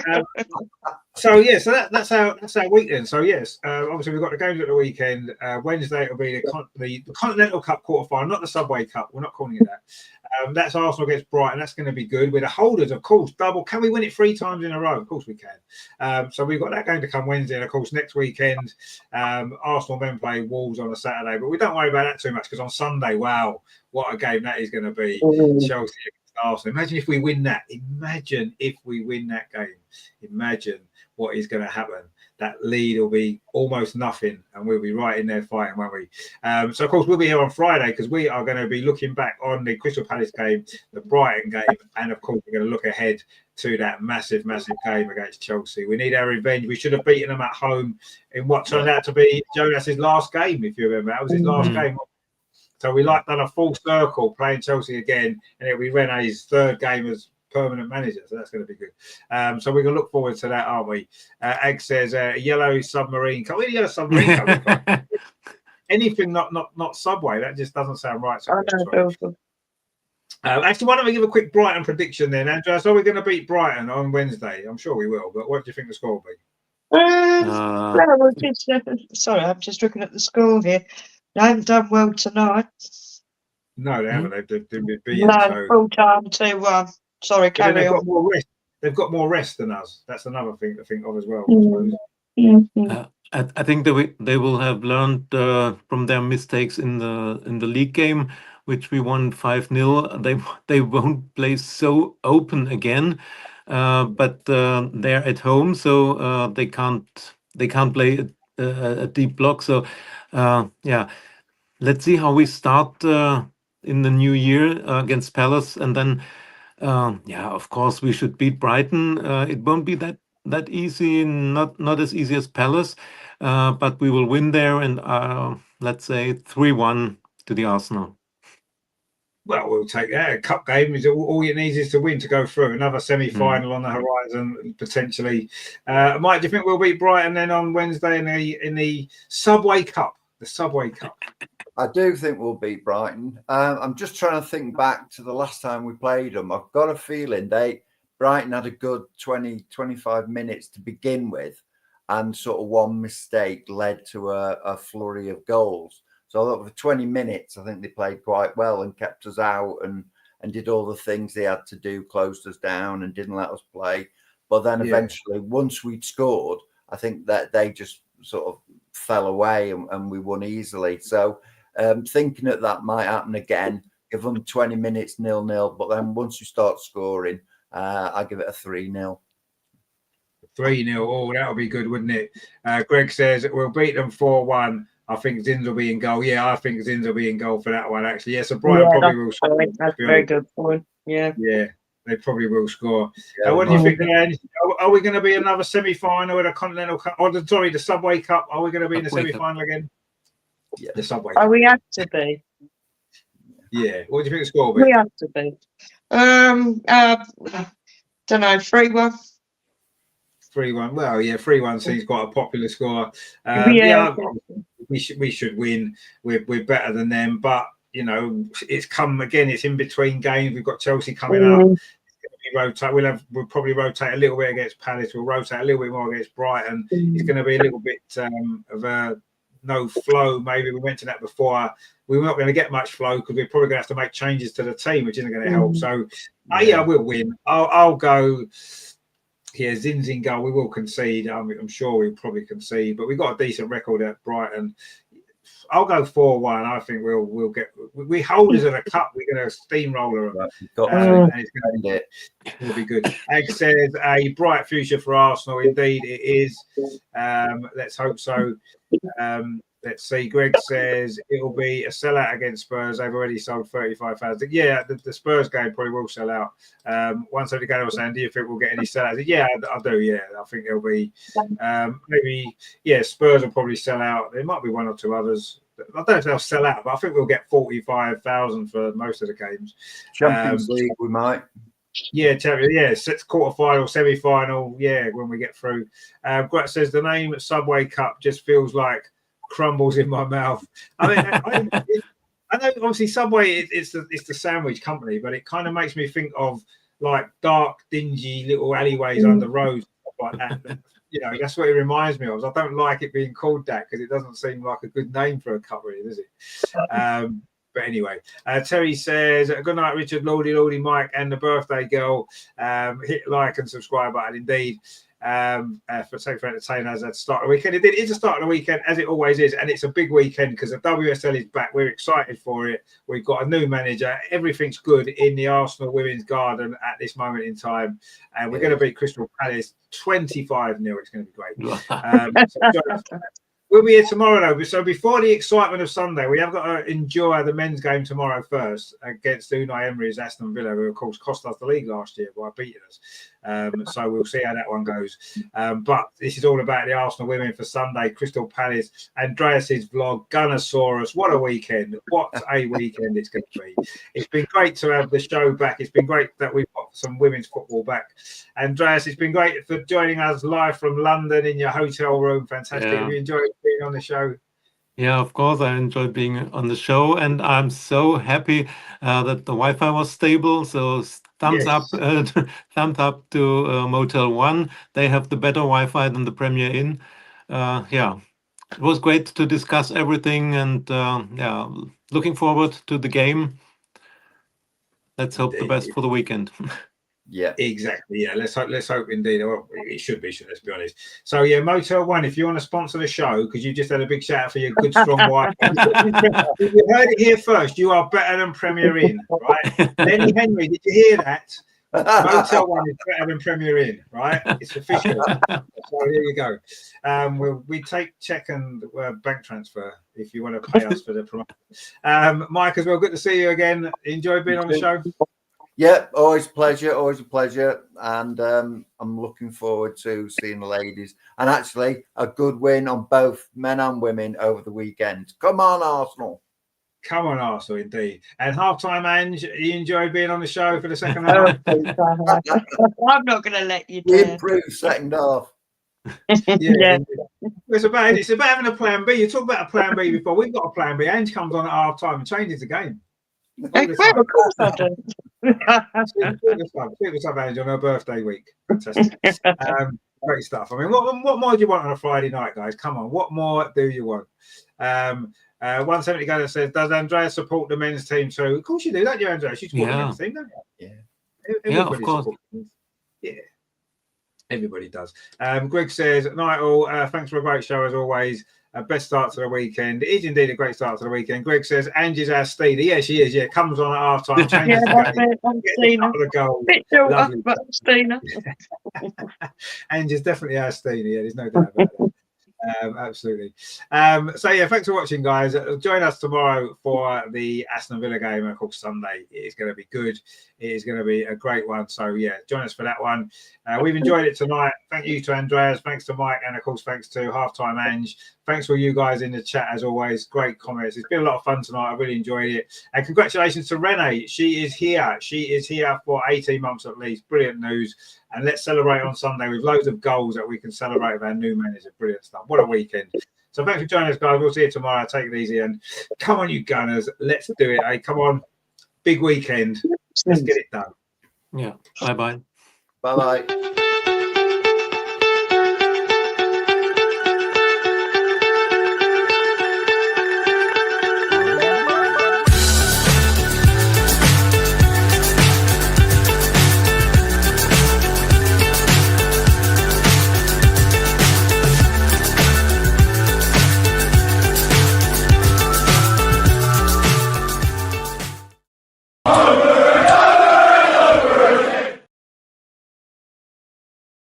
So that's our week then. So yes, obviously we've got the games at the weekend. Wednesday it'll be the Continental Cup quarterfinal, not the Subway Cup. We're not calling it that. That's Arsenal against Brighton. That's going to be good. With the holders, of course, double. Can we win it 3 times in a row? Of course we can. So we've got that game to come Wednesday, and of course next weekend, Arsenal then play Wolves on a Saturday. But we don't worry about that too much because on Sunday, wow, what a game that is going to be! Chelsea. Arsenal. Imagine if we win that. Imagine if we win that game. Imagine what is going to happen. That lead will be almost nothing, and we'll be right in there fighting, won't we? So, of course, we'll be here on Friday because we are going to be looking back on the Crystal Palace game, the Brighton game, and, of course, we're going to look ahead to that massive, massive game against Chelsea. We need our revenge. We should have beaten them at home in what turned out to be Jonas's last game, if you remember. That was his last game. So we done a full circle playing Chelsea again, and it'll be Rene's 3rd game as permanent manager. So that's going to be good. So we're going to look forward to that, aren't we? Egg says yellow submarine. Can't we yellow submarine? Anything not Subway. That just doesn't sound right. Actually, why don't we give a quick Brighton prediction then, Andreas? Are we going to beat Brighton on Wednesday? I'm sure we will. But what do you think the score will be? Sorry, I'm just looking at the score here. They haven't done well tonight. No, they haven't. They've been beaten. No, full time 2-1. Sorry, carry on. They've got more rest than us. That's another thing to think of as well. I think they will have learned from their mistakes in the league game, which we won 5-0. They won't play so open again, but they're at home, so they can't play a deep block. So let's see how we start in the new year against Palace, and then of course we should beat Brighton. It won't be that easy, not as easy as Palace, but we will win there, and let's say 3-1 to the Arsenal. Well, we'll take that. A cup game is all you need is to win to go through. Another semi-final on the horizon potentially. Mike, do you think we'll beat Brighton then on Wednesday in the Subway Cup? The Subway Cup. I do think we'll beat Brighton. I'm just trying to think back to the last time we played them. I've got a feeling Brighton had a good 20-25 minutes to begin with, and sort of one mistake led to a flurry of goals. So over 20 minutes, I think they played quite well and kept us out and did all the things they had to do, closed us down and didn't let us play. But then eventually, once we'd scored, I think that they just sort of fell away and we won easily. So thinking that might happen again, give them 20 minutes 0-0. But then once you start scoring, I give it a 3-0. 3-0. Oh, that would be good, wouldn't it? Greg says we'll beat them 4-1. I think Zins will be in goal. Yeah, I think Zins will be in goal for that one, actually. Yeah, so Brighton probably will score. That's a very good point. Yeah. Yeah, they probably will score. What do you think, Ange? Are we going to be another semi-final at a Continental Cup? Or the Subway Cup? Are we going to be in the semi-final again? Yeah, the Subway Cup. We have to be. Yeah. What do you think the score will be? We have to be. Don't know, 3-1. 3-1. Well, yeah, 3-1 seems quite a popular score. We should win. We're better than them, but you know, it's come again. It's in between games. We've got Chelsea coming up. It's going to be we'll probably rotate a little bit against Palace. We'll rotate a little bit more against Brighton. It's going to be a little bit of a no flow. Maybe we mentioned that before. We're not going to get much flow because we're probably going to have to make changes to the team, which isn't going to help. So, we'll win. I'll go. Yeah, Zins in goal. We will concede. I'm sure we'll probably concede, but we've got a decent record at Brighton. I'll go 4-1. I think we'll get. We holders of the cup. We're going to steamroller them. And it'll be good. Egg says a bright future for Arsenal. Indeed, it is. Let's hope so. Let's see. Greg says it'll be a sellout against Spurs. They've already sold 35,000. Yeah, the Spurs game probably will sell out. Once over the game, I was saying, do you think we'll get any sellouts? Yeah, I do. Yeah, I think there'll be maybe. Yeah, Spurs will probably sell out. There might be one or two others. I don't know if they'll sell out, but I think we'll get 45,000 for most of the games. Champions League, we might. Yeah, quarter-final, semi-final. Yeah, when we get through. Grat says the name Subway Cup just feels like crumbles in my mouth. I mean, I know obviously Subway it's the sandwich company, but it kind of makes me think of like dark, dingy little alleyways under roads, stuff like that. You know, that's what it reminds me of. I don't like it being called that because it doesn't seem like a good name for a cup, really, does it? But anyway, Terry says, good night, Richard, Lordy, Mike, and the birthday girl. Hit like and subscribe button, indeed. For entertainers at the start of the weekend. It is the start of the weekend, as it always is, and it's a big weekend because the WSL is back. We're excited for it. We've got a new manager. Everything's good in the Arsenal women's garden at this moment in time, and we're going to beat Crystal Palace 25-0. It's going to be great. We'll be here tomorrow, though. So before the excitement of Sunday, we have got to enjoy the men's game tomorrow first against Unai Emery's Aston Villa, who, of course, cost us the league last year by beating us. So we'll see how that one goes. But this is all about the Arsenal women for Sunday. Crystal Palace, Andreas's vlog, Gunnosaurus. What a weekend. What a weekend it's going to be. It's been great to have the show back. It's been great that we've got some women's football back. Andreas, it's been great for joining us live from London in your hotel room. Fantastic. Yeah. Have you enjoyed being on the show? Yeah, of course, I enjoyed being on the show, and I'm so happy that the Wi-Fi was stable. So thumbs up to Motel One. They have the better Wi-Fi than the Premier Inn. Yeah, it was great to discuss everything, and yeah, looking forward to the game. Let's hope the best for the weekend. Yeah, exactly. Yeah, let's hope indeed. Well, it should be. Let's be honest. So yeah, Motel One. If you want to sponsor the show, because you just had a big shout out for your good strong wife. If you heard it here first, you are better than Premier Inn, right? Lenny Henry, did you hear that? Motel One is better than Premier Inn, right? It's official. So here you go. We take check and bank transfer if you want to pay us for the promotion. Mike, as well, good to see you again. Enjoy being on the show. Yeah, always a pleasure. And I'm looking forward to seeing the ladies. And actually, a good win on both men and women over the weekend. Come on, Arsenal. Come on, Arsenal, indeed. And half-time, Ange, you enjoyed being on the show for the second half? I'm not going to let you We down. improved second half. Yeah. It's about having a plan B. You talked about a plan B before. We've got a plan B. Ange comes on at half-time and changes the game. Well, of course I do. Speak this up, Ange, on her birthday week. Fantastic. Great stuff. I mean, what more do you want on a Friday night, guys? Come on. What more do you want? 170 Gunner says, does Andrea support the men's team too? Of course you do, don't you, Andrea? You support the men's team, don't you? Yeah. Of course. Yeah. Everybody does. Greg says, night all. Thanks for a great show as always. Best start to the weekend. It is indeed a great start to the weekend. Greg says, Angie's our Steena. Yeah, she is. Yeah, comes on at half time. Changes the game. Gets a goal. Bit shorter, but Steena. Angie's definitely our Steena. Yeah, there's no doubt about that. Absolutely. So yeah, thanks for watching, guys. Join us tomorrow for the Aston Villa game. Of course, Sunday it is going to be good. It is going to be a great one. So yeah, join us for that one. We've enjoyed it tonight. Thank you to Andreas. Thanks to Mike, and of course, thanks to Halftime Ange. Thanks for you guys in the chat as always. Great comments. It's been a lot of fun tonight. I really enjoyed it. And congratulations to Renee. She is here. She is here for 18 months at least. Brilliant news. And let's celebrate on Sunday with loads of goals that we can celebrate with our new manager. Brilliant stuff. What a weekend. So thanks for joining us, guys. We'll see you tomorrow. Take it easy. And come on, you Gunners. Let's do it. Hey, come on. Big weekend. Let's get it done. Yeah. Bye-bye. Bye-bye. Oh!